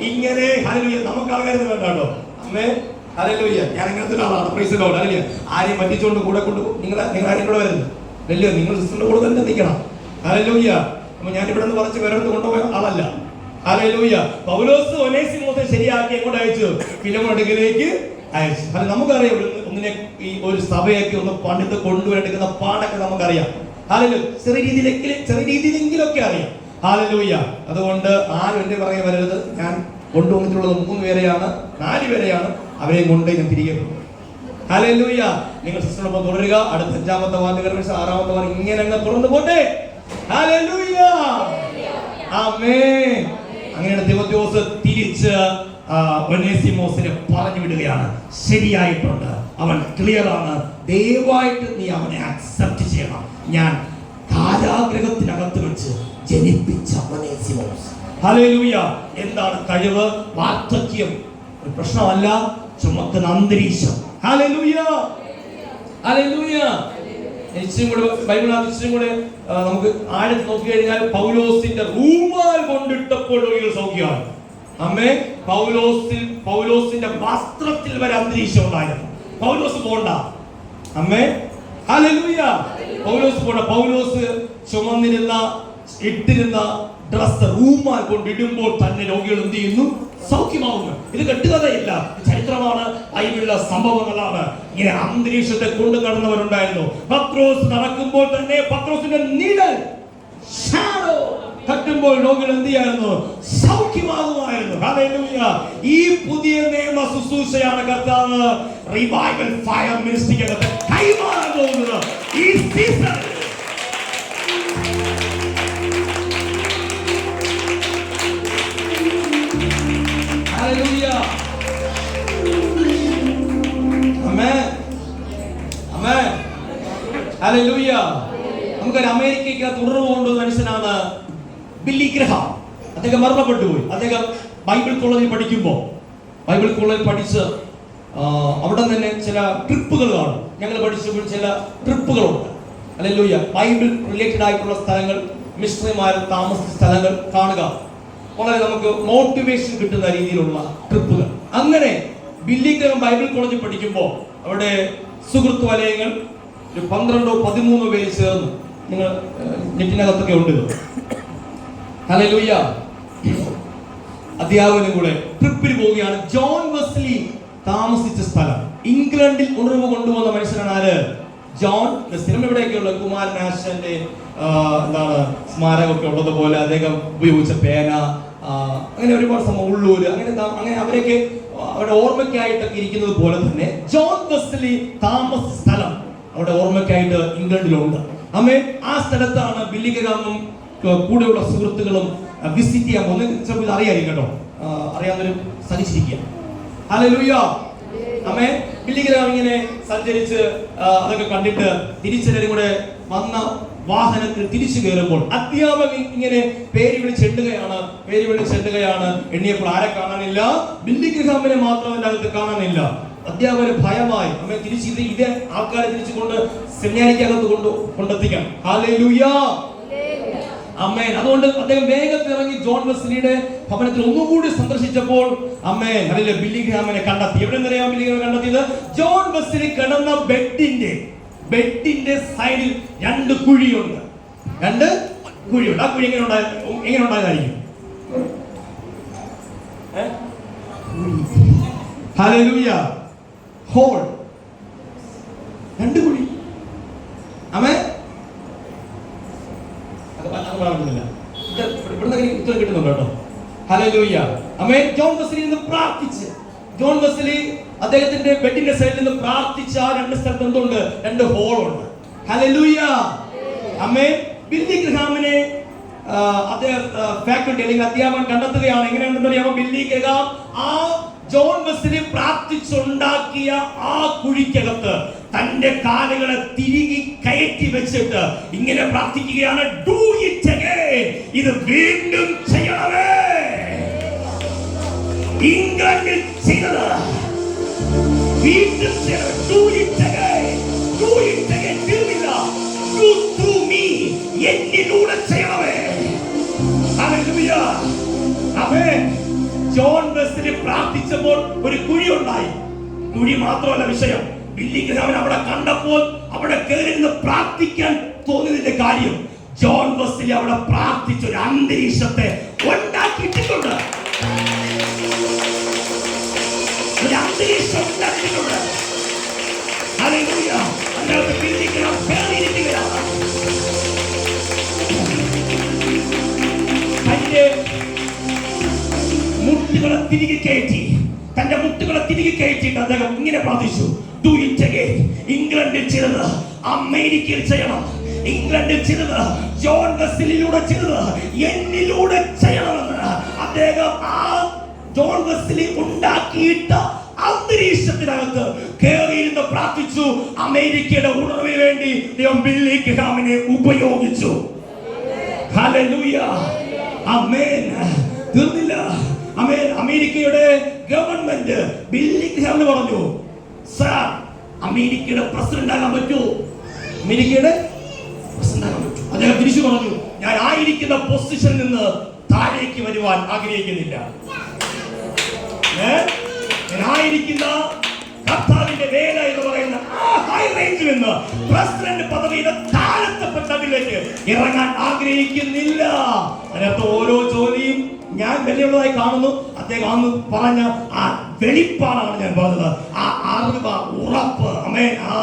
ഇങ്ങനെ ഹല്ലേലൂയ. നമുക്ക് ആൾക്കാർ വേണ്ടോ? അമ്മേ ഹല്ലേലൂയ. ഞാൻ ഇങ്ങനത്തെ ഒരാളാണ്. Praise Lord. ഹല്ലേലൂയ. ആരെയും പറ്റിച്ചുകൊണ്ട് കൂടെ നിങ്ങൾ ആരും കൂടെ വരുന്നത് വലിയ, നിങ്ങൾ സിസ്റ്ററിന്റെ കൂടെ തന്നെ നിൽക്കണം. ഹല്ലേലൂയ. അപ്പൊ ഞാൻ ഇവിടെ നിന്ന് കുറച്ച് പേരെടുത്ത് കൊണ്ടുപോയ ആളല്ല. ഹല്ലേലൂയ. പൗലോസ് ഒനേസിമോസിനെ ശരിയാക്കി എങ്ങോട്ട് അയച്ചു? ഫിലമോൻ അടുക്കലേക്ക് അയച്ചു. അത് നമുക്കറിയാം. ഒന്നിനെ ഈ ഒരു സഭയൊക്കെ ഒന്ന് പണിത് കൊണ്ടുവരെടുക്കുന്ന പാടൊക്കെ നമുക്കറിയാം. ഹല്ലേലൂയ. ചെറിയ രീതിയിലെങ്കിലൊക്കെ അറിയാം. ഹല്ലേലൂയ. അതുകൊണ്ട് ആരും എന്റെ പറയാൻ വരരുത്. ഞാൻ കൊണ്ടുവന്നിട്ടുള്ളത് 3 പേരെയാണ്, 4 പേരെയാണ്. അവരെയും കൊണ്ട് ഞാൻ തിരികെ പോകും. ഹല്ലേലൂയ. നിങ്ങൾ സിസ്റ്ററൊപ്പം തുടരുക. അടുത്ത 5-ാമത്തെ വാർഡ്, 6-ാമത്തെ വാർഡ്, ഇങ്ങനെ അങ്ങ് തുറന്നു പോട്ടെ. ഹല്ലേലൂയ. ആമേൻ. അങ്ങനെ തിമോത്തിയോസ് തിരിച്ച് ഒനേസിമോസിനെ പറഞ്ഞു വിടുകയാണ്. ശരിയായിട്ടുണ്ട്, അവൻ ക്ലിയർ ആണ്. ദയവായിട്ട് നീ അവനെ അക്സെപ്റ്റ് ചെയ്യണം. ഞാൻ കാരാഗൃഹത്തിനകത്ത് വെച്ച് ജനിപ്പിച്ച ഒനേസിമോസ്. ഹല്ലേലൂയ. എന്താണ് കഴിവ്? വാർദ്ധക്യം ഒരു പ്രശ്നമല്ല, ചുമക്കുന്ന അന്തരീക്ഷം. ഹല്ലേലൂയ. ഹല്ലേലൂയ. ഇച്ചിരി കൂടെ ബൈബിളിനകത്ത് ഇച്ചിരി കൂടെ നമുക്ക് ആഴത്തിൽ നോക്കി കഴിഞ്ഞാൽ പൗലോസിന്റെ റൂമാൽ കൊണ്ടിട്ടപ്പോൾ രോഗികൾ സൗഖ്യമാണ്. അമ്മേ പൗലോസിന്റെ വസ്ത്രത്തിൽ വരെ അന്തരീക്ഷം ഉണ്ടായിരുന്നു. പൗലോസ് പോണ്ട. അമ്മേ ഹല്ലേലൂയ. പൗലോസ് പോണ്ട. പൗലോസ് ചുമന്നിരുന്ന ഇട്ടിരുന്ന ഡ്രസ് റൂമാൽ കൊണ്ടിടുമ്പോൾ തന്നെ രോഗികൾ എന്ത് ചെയ്യുന്നു? സൗഖ്യമാവുന്നു. ഇത് കെട്ടുകഥയില്ല, ചരിത്രമാണ്, ബൈബിളിലെ സംഭവങ്ങളാണ്. ഇങ്ങനെ അന്തരീക്ഷത്തെ കൊണ്ടു നടന്നവരുണ്ടായിരുന്നു. പത്രോസ് നടക്കുമ്പോൾ തന്നെ പത്രോസിന്റെ നിഴൽ തട്ടുമ്പോൾ രോഗികൾ എന്ത് ചെയ്യായിരുന്നു? സൗഖ്യമാകുമായിരുന്നു. ഹല്ലേലൂയ. ഈ പുതിയ നിയമ ശുശ്രൂഷയാണ് കർത്താവ് റിവൈവൽ ഫയർ മിനിസ്ട്രിക്കകത്ത് കൈമാറാൻ പോകുന്നത് ഈ സീസൺ. ഹല്ലേലൂയ. ആമേൻ. ആമേൻ. ഹല്ലേലൂയ. നമുക്കൊരു അമേരിക്കയ്ക്ക് തുടർന്നു കൊണ്ടുവന്ന മനുഷ്യനാണ് ബില്ലി ഗ്രഹാം. അദ്ദേഹം മരണപ്പെട്ടു പോയി. അദ്ദേഹം ബൈബിൾ കോളേജിൽ പഠിക്കുമ്പോൾ ബൈബിൾ കോളേജിൽ പഠിച്ച് അവിടെ തന്നെ ചില ട്രിപ്പുകൾ കാണും. ഞങ്ങൾ പഠിച്ചപ്പോൾ ചില ട്രിപ്പുകളുണ്ട്. ഹല്ലേലൂയ. ബൈബിൾ റിലേറ്റഡ് ആയിട്ടുള്ള സ്ഥലങ്ങൾ, മിഷണറിമാർ താമസിച്ച സ്ഥലങ്ങൾ കാണുക. വളരെ നമുക്ക് മോട്ടിവേഷൻ കിട്ടുന്ന രീതിയിലുള്ള ട്രിപ്പുകൾ. അങ്ങനെ ബില്ലി ഗ്രഹാം ബൈബിൾ കോളേജിൽ പഠിക്കുമ്പോൾ അവിടെ സുഹൃത്ത് വലയങ്ങൾ 12-13 പേര് ചേർന്ന്, നിങ്ങൾ നെറ്റിനകത്തൊക്കെ ഉണ്ട്, ഹല്ലേലൂയ, അധ്യാപകനും കൂടെ ട്രിപ്പിൽ പോവുകയാണ്. ജോൺ വെസ്ലി താമസിച്ച സ്ഥലം, ഇംഗ്ലണ്ടിൽ ഉണർവ് കൊണ്ടുവന്ന മനുഷ്യനാണ് ആര്? John Wesley. ഇവിടെയൊക്കെയുള്ള കുമാരനാശന്റെ എന്താണ് സ്മാരകമൊക്കെ ഉള്ളതുപോലെ അദ്ദേഹം ഉപയോഗിച്ച പേന, അങ്ങനെ ഒരുപാട് സംഭവം, ഉള്ളൂര്, അങ്ങനെ അവരൊക്കെ അവരുടെ ഓർമ്മയ്ക്കായിട്ടൊക്കെ ഇരിക്കുന്നത് പോലെ തന്നെ ജോൺ വെസ്ലി താമസ സ്ഥലം അവിടെ ഓർമ്മയ്ക്കായിട്ട് ഇംഗ്ലണ്ടിലുണ്ട്. അമ്മേ, ആ സ്ഥലത്താണ് ബില്ലി ഗ്രഹാമും കൂടെയുള്ള സുഹൃത്തുക്കളും വിസിറ്റ് ചെയ്യാൻ പോകുന്നത്. ചിലപ്പോൾ ഇത് അറിയായിരിക്കും കേട്ടോ, അറിയാവുന്നവര് സഹിച്ചിരിക്കുക. ഹല്ലേലൂയ. അമ്മേ, ബില്ലി ഗ്രഹാം ഇങ്ങനെ സഞ്ചരിച്ച് അതൊക്കെ കണ്ടിട്ട് തിരിച്ചെല്ലാവരും കൂടെ വന്ന വാഹനത്തിൽ തിരിച്ചു കയറുമ്പോൾ അധ്യാപകൻ ഇങ്ങനെ പേര് വിളിച്ചെണ്ണുകയാണ്. എണ്ണിയപ്പോൾ ആരെ കാണാനില്ല? ബില്ലി ഗ്രഹാമിനെ മാത്രം അതിനകത്ത് കാണാനില്ല. അധ്യാപകന് ഭയമായി. അമ്മേ, തിരിച്ച് ഇതേ ആൾക്കാരെ തിരിച്ചുകൊണ്ട് സെമിനാരിക്കകത്ത് കൊണ്ടെത്തിക്കണം. ഹല്ലേലൂയ. അമ്മേൻ. അതുകൊണ്ട് അദ്ദേഹം വേഗത്തിൽ ഇറങ്ങി ജോൺ വെസ്ലിയുടെ ഭവനത്തിൽ ഒന്നുകൂടി സന്ദർശിച്ചപ്പോൾ അമ്മേൻ ഹല്ലേലൂയ ബില്ലി ഗ്രഹാമിനെ കണ്ടെത്തി. എവിടെ നിന്നറിയാം ബില്ലി ഗ്രഹാം കണ്ടെത്തിയത്? ജോൺ വെസ്ലി കിടന്ന ബെഡിന്റെ സൈഡിൽ 2 കുഴിയുണ്ട്. ആ കുഴി എങ്ങനെ ഉണ്ടായതായിരിക്കും? ഹല്ലേലൂയ. ഹോൾ, 2 കുഴി. ആമേൻ. ഉത്തരം കിട്ടുന്നുണ്ടോ കേട്ടോ? ഹല്ലേലൂയ. ആമേൻ. ജോൺ വെസ്ലി നിന്ന് പ്രാർത്ഥിച്ച്, ജോൺ വെസ്ലി അദ്ദേഹത്തിന്റെ ബെഡിന്റെ സൈഡിൽ നിന്ന് പ്രാർത്ഥിച്ച ആ 2 സ്ഥലത്ത് എന്തുണ്ട്? 2 ഹോളുണ്ട്. ഹല്ലേലൂയ. ആമേൻ. ബില്ലി ഗ്രഹാമിനെ അദ്ദേഹം ഫാക്കൽറ്റി അല്ലെങ്കിൽ അധ്യാപകൻ കണ്ടെത്തുകയാണ്. എങ്ങനെയാണെന്ന് അറിയാമോ? ബില്ലി ഗ്രഹാം ആ ജോൺ വെസ്ലി പ്രാർത്ഥിച്ചുണ്ടാക്കിയ ആ കുഴിക്കകത്ത് തന്റെ കാലുകളെ തിരികെ കയറ്റി വെച്ചിട്ട് ഇങ്ങനെ പ്രാർത്ഥിക്കുകയാണ്, ഡു ഇറ്റ് അഗൈൻ, ഇത് വീണ്ടും ചെയ്യണമേ. ഇംഗ്ലണ്ടിൽ ചെയ്തത് വീണ്ടും ചെയ്യണം. Do it again, do it again. തീർന്നില്ല, ഡു ത്രൂ മീ, എന്നിലൂടെ ചെയ്യണമേ. ഹല്ലേലൂയ. ആമേൻ. ജോൺ വെസ്ലി പ്രാർത്ഥിച്ചപ്പോൾ ഒരു കുഴി ഉണ്ടായി. കുഴി മാത്രമല്ല വിഷയം, ബില്ലി ഗ്രഹാമിനെ അവിടെ കണ്ടപ്പോൾ അവിടെ കയറി നിന്ന് പ്രാർത്ഥിക്കാൻ തോന്നിയതിന്റെ കാര്യം, ജോൺ വെസ്ലി അവിടെ പ്രാർത്ഥിച്ച ഒരു അന്തരീക്ഷത്തെ ഉണ്ടാക്കിയിട്ടുണ്ട്. ഒരു അന്തരീക്ഷം ഉണ്ടാക്കിയിട്ടുണ്ട്. ഹല്ലേലൂയ. അതിനകത്ത് ബില്ലി ഗ്രഹാം കയറിയിരിക്കുകയാണ്. തന്റെ മുട്ടുകളെ തിരികെ കയറ്റിയിട്ട് അദ്ദേഹം ഇങ്ങനെ പ്രാർത്ഥിച്ചു, ഡു ഇറ്റ് അഗൈൻ. ഇംഗ്ലണ്ടിൽ ചെയ്തത് അമേരിക്കയിൽ ചെയ്യണം. ഇംഗ്ലണ്ടിൽ ചെയ്തത് ജോൺ വെസ്ലിയിലൂടെ ചെയ്തത് എന്നിലൂടെ ചെയ്യണമെന്ന് അദ്ദേഹം ആ ജോൺ വെസ്ലി ഉണ്ടാക്കിയിട്ട അന്തരീക്ഷത്തിനകത്ത് കയറിയിരുന്ന് പ്രാർത്ഥിച്ചു. അമേരിക്കയുടെ ഉണർവിന് വേണ്ടി ദൈവം ബില്ലി ഗ്രഹാമിനെ ഉപയോഗിച്ചു. ഹല്ലേലൂയ. ആമേൻ. തീർന്നില്ല. ആമേൻ. അമേരിക്കയുടെ ഗവൺമെന്റ് ബില്ലി ഗ്രഹാമിന് പറഞ്ഞു, സർ, അമേരിക്കയുടെ പ്രസിഡന്റ് ആകാൻ പറ്റുമോ? അമേരിക്കയുടെ പ്രസിഡന്റ് ആകാൻ പറ്റും. അദ്ദേഹം തിരിച്ചു പറഞ്ഞു, ഞാൻ ആയിരിക്കുന്ന പൊസിഷനിൽ നിന്ന് താഴേക്ക് വരുവാൻ ആഗ്രഹിക്കുന്നില്ല. ആയിരിക്കുന്ന കർത്താവിന്റെ വേല എന്ന് പറയുന്ന ആ ഹൈ റേഞ്ചിൽ നിന്ന് പ്രസിഡന്റ് പദവിയുടെ താഴത്തെ തട്ടിലേക്ക് ഇറങ്ങാൻ ആഗ്രഹിക്കുന്നില്ല. അതിനകത്ത് ഓരോ ജോലിയും ഞാൻ വലിയുള്ളതായി കാണുന്നു. അദ്ദേഹം അന്ന് പറഞ്ഞ ആ വെളിപ്പാടാണ് ഞാൻ പറഞ്ഞത്. ആ അറിവ്, ഉറപ്പ്, ആമേൻ, ആ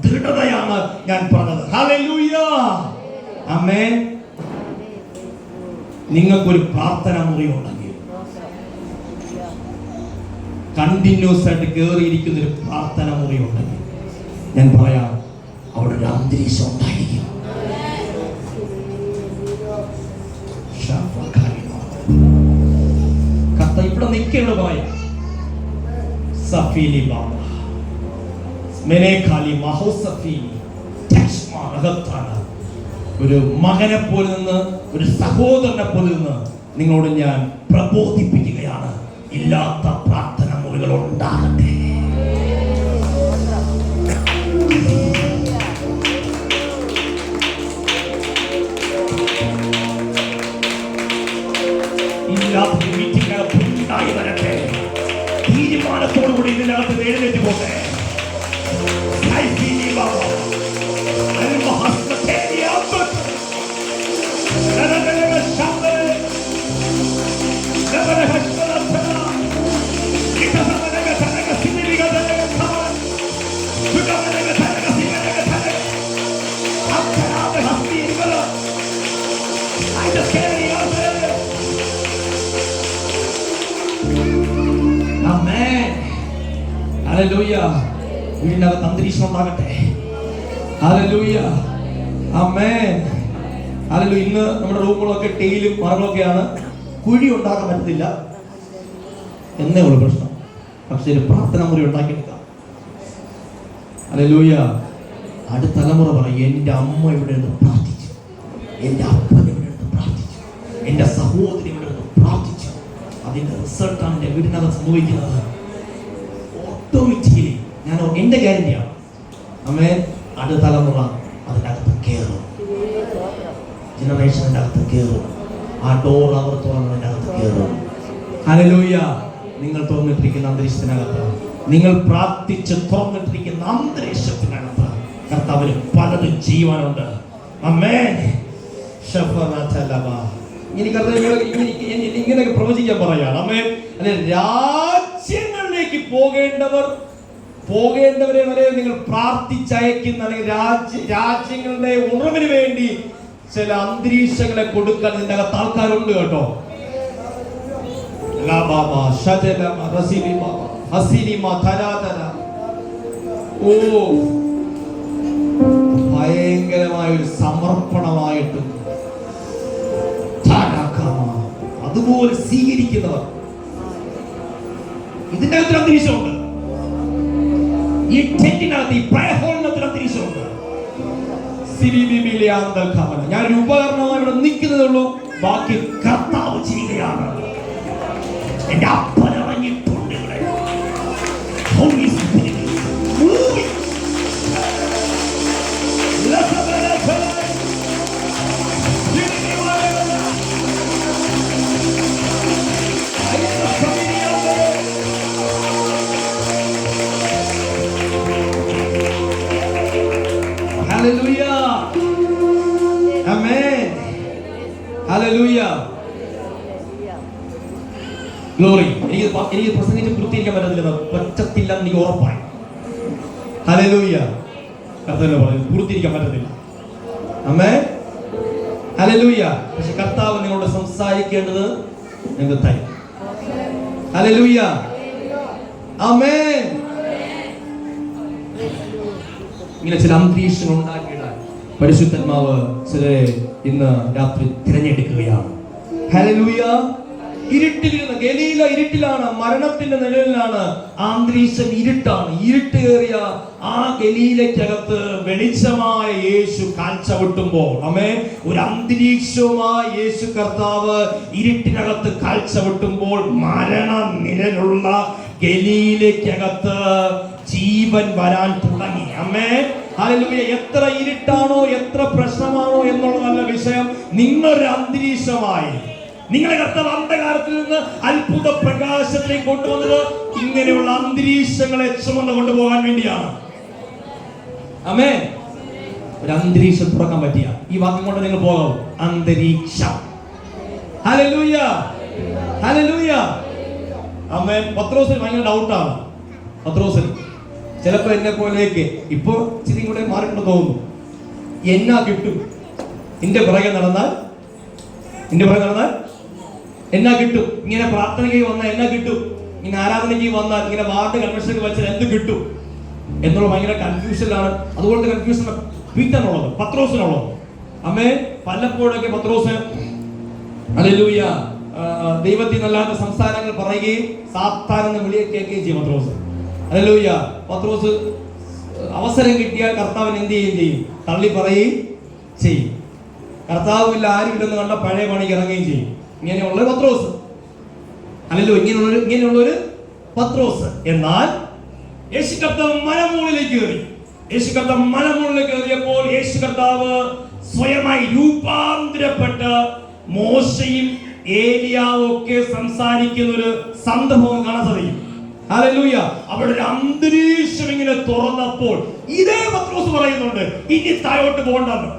ദൃഢതയാണ് ഞാൻ പറഞ്ഞത്. ഹല്ലേലൂയ, ആമേൻ. നിങ്ങൾക്കൊരു പ്രാർത്ഥന മുറി ഉണ്ടെങ്കിൽ, കണ്ടിന്യൂസ് ആയിട്ട് കയറിയിരിക്കുന്ന ഒരു പ്രാർത്ഥന മുറി ഉണ്ടെങ്കിൽ, ഞാൻ പറയാം, അവിടെ ഒരു അന്തരീക്ഷം ഉണ്ടായിരിക്കും. കത്ത ഇവിടെ നിൽക്കേണ്ട പറയാം. സഫീലി ബാബ മെനേഖാലി മഹോസഫീലി ടക്ഷ്മാ അകത്താണ്. ഒരു മകനെ പോലെ നിന്ന്, ഒരു സഹോദരനെ പോലെ നിന്ന് നിങ്ങളോട് ഞാൻ പ്രബോധിപ്പിക്കുകയാണ്. ഇല്ലാത്ത പ്രാർത്ഥന മുറികൾ ഉണ്ടാകട്ടെ. ഇല്ലാത്ത മീറ്റിംഗ് ഉണ്ടായി വരട്ടെ. തീരുമാനത്തോടുകൂടി ഇതിനകത്ത് എഴുന്നേറ്റ് പോട്ടെ. ഹല്ലേലൂയ. വീടിനകത്ത് അന്തരീക്ഷം ഉണ്ടാകട്ടെ. ഹല്ലേലൂയ, ആമേൻ. ഹല്ലേലൂയ. ഇന്ന് നമ്മുടെ റൂമുകളൊക്കെ ടൈലും മറകളൊക്കെയാണ്. കുഴി ഉണ്ടാക്കാൻ പറ്റത്തില്ല എന്നേ ഉള്ളു പ്രശ്നം. പക്ഷെ ഒരു പ്രാർത്ഥന മുറി ഉണ്ടാക്കിയെടുക്കാം. ഹല്ലേലൂയ. അടുത്ത തലമുറ പറയും, എൻ്റെ അമ്മ ഇവിടെ നിന്ന് പ്രാർത്ഥിച്ചു, എൻ്റെ അപ്പൻ ഇവിടെ നിന്ന് പ്രാർത്ഥിച്ചു, എൻ്റെ സഹോദരി ഇവിടെ നിന്ന് പ്രാർത്ഥിച്ചു. അതിന്റെ റിസൾട്ടാണ് എൻ്റെ വീടിനകത്ത് സംഭവിക്കുന്നത്. ഓട്ടോമാറ്റിക്കലി ഞാൻ എൻ്റെ ഗ്യാരണ്ടിയാണ്. അമ്മേ, അടുത്ത തലമുറ അതിൻ്റെ അകത്ത് കയറും. ജനറേഷൻ്റെ അകത്ത് കയറും. ആ ഡോർ അവർ തുറന്നതിൻ്റെ അകത്ത് കയറും. ഹല്ലേലൂയ. നിങ്ങൾ തുറന്നിട്ടിരിക്കുന്ന അന്തരീക്ഷത്തിനകത്ത്, നിങ്ങൾ പ്രാർത്ഥിച്ച് തുറന്നിട്ടിരിക്കുന്ന അന്തരീക്ഷത്തിനകത്ത് കർത്താവിന് പലതും ചെയ്യുവാനുണ്ട്. ആമേൻ. ഇങ്ങനെയൊക്കെ പ്രവചിക്കാൻ പറയാണ്. ആമേൻ. അല്ലെ, രാജ്യങ്ങളിലേക്ക് പോകേണ്ടവരെ വരെ നിങ്ങൾ പ്രാർത്ഥിച്ചയക്കുന്ന, അല്ലെങ്കിൽ രാജ്യങ്ങളുടെ ഉണർവിന് വേണ്ടി ചില അന്തരീക്ഷങ്ങളെ കൊടുക്കാൻ ഇതിന്റെ അകത്ത് ആൾക്കാരുണ്ട് കേട്ടോ. ഓ, ഭയങ്കരമായ ഒരു സമർപ്പണമായിട്ടും അതുപോലെ സ്വീകരിക്കുന്നവർ ഇതിന്റെ അകത്ത് അന്തരീക്ഷമുണ്ട്. ഈ ടെന്റിനകത്ത്, ഈ പ്രയർ ഹോളിനകത്ത് അന്തരീക്ഷമുണ്ട്. ഞാൻ ഒരു ഉപകരണമായി ഇവിടെ നിൽക്കുന്നതേ ഉള്ളൂ. ബാക്കി കർത്താവ് ചെയ്യുകയാണ്. എന്റെ അപ്പൻ ഇറങ്ങിയിട്ടുണ്ട് ഇവിടെ. Hallelujah. Amen. Hallelujah. Glory. എനിക്ക് പ്രസംഗിച്ച് പൂർത്തീകരിക്കാൻ പറ്റത്തില്ല എനിക്ക് ഉറപ്പായി. Hallelujah. കർത്താവ് പറഞ്ഞു പൂർത്തീകരിക്കാൻ പറ്റത്തില്ല. Amen. Hallelujah. പക്ഷെ കർത്താവ് നിങ്ങളോട് സംസാരിക്കേണ്ടത് നിങ്ങൾക്ക് തരും. Hallelujah. Amen. ഇങ്ങനെ ചില അന്തരീക്ഷങ്ങൾ ഉണ്ടാക്കിയിടാൻ പരിശുദ്ധാത്മാവ് ചിലരെ ഇന്ന് രാത്രി തിരഞ്ഞെടുക്കുകയാണ്. ഹല്ലേലൂയ. ഇരുട്ടിലിരുന്ന ഗലീല ഇരുട്ടിലാണ്, മരണത്തിന്റെ നിഴലിലാണ്. അന്തരീക്ഷം ഇരുട്ടാണ്. ഇരുട്ട് കയറിയ ആ ഗലീലയ്ക്കകത്ത് വെളിച്ചമായ യേശു കാഴ്ചവെട്ടുമ്പോൾ, ആമേൻ, ഒരു അന്തരീക്ഷവുമായി യേശു കർത്താവ് ഇരുട്ടിനകത്ത് കാഴ്ചവെട്ടുമ്പോൾ മരണ നിഴലുള്ള ഗലീലയ്ക്കകത്ത് ജീവൻ വരാൻ തുടങ്ങി. ആമേൻ. ഹല്ലേലൂയ. എത്ര ഇരുട്ടാണോ, എത്ര പ്രശ്നമാണോ എന്നുള്ളതല്ല വിഷയം. നിങ്ങളൊരു അന്തരീക്ഷമായി നിങ്ങളെ കർത്താവ് അന്ധകാരത്തിൽ നിന്ന് അത്ഭുത പ്രകാശത്തിലേക്ക് കൊണ്ടുവന്നത് ഇങ്ങനെയുള്ള അന്തരീക്ഷങ്ങളെ ചുമന്ന് കൊണ്ടുപോകാൻ വേണ്ടിയാണ്. ആമേൻ. ഒരു അന്തരീക്ഷം തുറക്കാൻ പറ്റിയ ഈ വാക്യം കൊണ്ട് നിങ്ങൾ പോകാം. അന്തരീക്ഷം. ഹല്ലേലൂയ, ഹല്ലേലൂയ. ആമേൻ. പത്രോസിന് ഭയങ്കര ഡൗട്ടാണ്. പത്രോസിന് ചിലപ്പോ എന്നെ പോലെയൊക്കെ ഇപ്പൊ ഇച്ചിരി കൂടെ മാറിക്കൊണ്ട് തോന്നുന്നു. എന്നാ കിട്ടും നിന്റെ പുറകെ നടന്നാൽ എന്നാ കിട്ടും? ഇങ്ങനെ പ്രാർത്ഥനയ്ക്ക് വന്നാൽ എന്നാ കിട്ടും? ഇങ്ങനെ ആരാധനയ്ക്ക് വന്നാൽ, ഇങ്ങനെ വാർഡ് കൺവെൻഷനൊക്കെ വെച്ചാൽ എന്ത് കിട്ടും എന്നുള്ള ഭയങ്കര കൺഫ്യൂഷനിലാണ്. അതുകൊണ്ട് കൺഫ്യൂഷൻ പീറ്ററിനുള്ളത്, പത്രോസിനുള്ളത്. അമ്മേ പലപ്പോഴൊക്കെ പത്രോസ് ഹല്ലേലൂയ ദൈവത്തിൽ നിന്നല്ലാത്ത സംസാരങ്ങൾ പറയുകയും സാത്താനെന്ന് വിളിയൊക്കെ കേൾക്കുകയും ചെയ്യും പത്രോസ്. ഹല്ലേലൂയ. പത്രോസ് അവസരം കിട്ടിയാൽ കർത്താവിന് എന്ത് ചെയ്യും? തള്ളി പറയുകയും ചെയ്യും. കർത്താവില്ല, ആരുമില്ലെന്ന് കണ്ട പഴയ പണിക്ക് ഇറങ്ങുകയും ചെയ്യും. ഇങ്ങനെയുള്ള പത്രോസ്. അല്ലല്ലോ, ഇങ്ങനെയുള്ളൊരു പത്രോസ്. എന്നാൽ യേശു കർത്താവ് മലമുകളിലേക്ക് കയറി. യേശു കർത്താവ് മലമുകളിലേക്ക് കയറിയപ്പോൾ യേശു കർത്താവ് സ്വയമായി രൂപാന്തരപ്പെട്ട് മോശയും ഏലിയാവും ഒക്കെ സംസാരിക്കുന്ന ഒരു സന്ദർഭം കാണാൻ സാധിക്കും. ഹല്ലേലൂയ. അവിടെ ഒരു അന്തരീക്ഷം ഇങ്ങനെ തുറന്നപ്പോൾ ഇതേ പത്രോസ് പറയുന്നുണ്ട്, ഇനി താഴോട്ട് പോകണ്ടെന്ന്.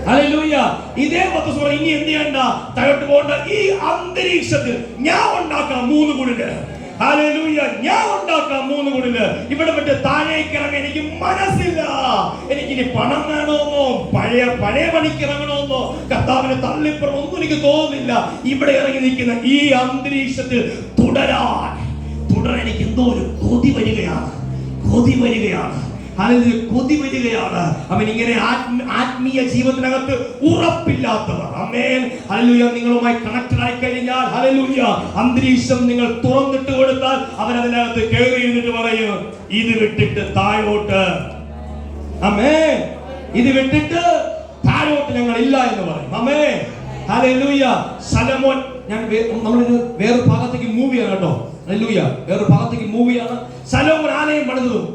ഹല്ലേലൂയ. ഇതേ പത്രോസ് പറയും, ഇനി എന്ത് ചെയ്യണ്ട, താഴോട്ട് പോകണ്ട. ഈ അന്തരീക്ഷത്തിൽ ഞാൻ ഉണ്ടാക്കാം 3 കുടില്. ഹല്ലേലൂയ. ഞാൻ ഉണ്ടാക്കാം 3 കുടില്. ഇവിടെ വിട്ട് താഴേക്ക് ഇറങ്ങാൻ എനിക്ക് മനസ്സില്ല. എനിക്കിനി പണം വേണമെന്നോ പഴയ പണിക്ക് ഇറങ്ങണമെന്നോ കർത്താവിനെ തള്ളിപ്പുറം ഒന്നും എനിക്ക് തോന്നുന്നില്ല. ഇവിടെ ഇറങ്ങി നിൽക്കുന്ന ഈ അന്തരീക്ഷത്തിൽ തുടരാൻ എനിക്ക് എന്തോ ഒരു കൊതി വരികയാണ്. കൊതി വരികയാണ്. അവൻ ഇങ്ങനെ ആത്മീയ ജീവിതത്തിനകത്ത് ഉറപ്പില്ലാത്തവർ, ആമേൻ, ഹല്ലേലൂയ, നിങ്ങളുമായി കണക്റ്റഡ് ആയി കഴിഞ്ഞാൽ, ഹല്ലേലൂയ, അന്തരീക്ഷം നിങ്ങൾ തുറന്നിട്ട് കൊടുത്താൽ അവൻ അതിനകത്ത് കയറി എന്നിട്ട് പറയും, ഇത് വിട്ടിട്ട് താഴോട്ട്, ആമേൻ, ഇത് വിട്ടിട്ട് താഴോട്ട് ഞങ്ങൾ ഇല്ല എന്ന് പറയും. ആമേൻ, ഹല്ലേലൂയ. ശലോമോൻ, നമ്മളിത് വേറൊരു ഭാഗത്തേക്ക് മൂവ് ചെയ്യണം കേട്ടോ. ഹല്ലേലൂയ. വേറൊരു ഭാഗത്തേക്ക് മൂവ് ചെയ്യാണ്. ശലോമോൻ ആലയം പണിതതും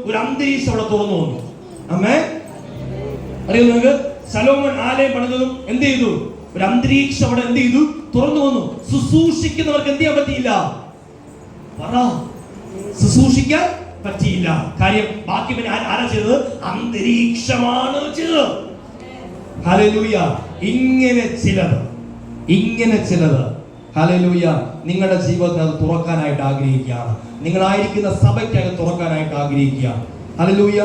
ഒരു അന്തരീക്ഷം അവിടെ തുറന്നു വന്നു. ആമേൻ. അറിയോ നിങ്ങൾക്ക്? ശലോമോൻ ആലയം പണിതതും എന്ത് ചെയ്തു? ഒരു അന്തരീക്ഷം അവിടെ എന്ത് ചെയ്തു? തുറന്നു വന്നു. ശുശ്രൂഷിക്കുന്നവർക്ക് എന്ത് ചെയ്യാൻ പറ്റിയില്ല? ശുശ്രൂഷിക്കാൻ പറ്റിയില്ല. കാര്യം ബാക്കി പിന്നെ ആരാ ചെയ്തത്? അന്തരീക്ഷമാണ് ചെയ്തത്. ഹല്ലേലൂയ. ഇങ്ങനെ ചിലത് ഹല്ലേലൂയ നിങ്ങളുടെ ജീവിതത്തിൽ അത് തുറക്കാനായിട്ട് ആഗ്രഹിക്കുകയാണ്. നിങ്ങളായിരിക്കുന്ന സഭയ്ക്ക് അത് തുറക്കാനായിട്ട് ആഗ്രഹിക്കുകയാണ്. ഹല്ലേലൂയ.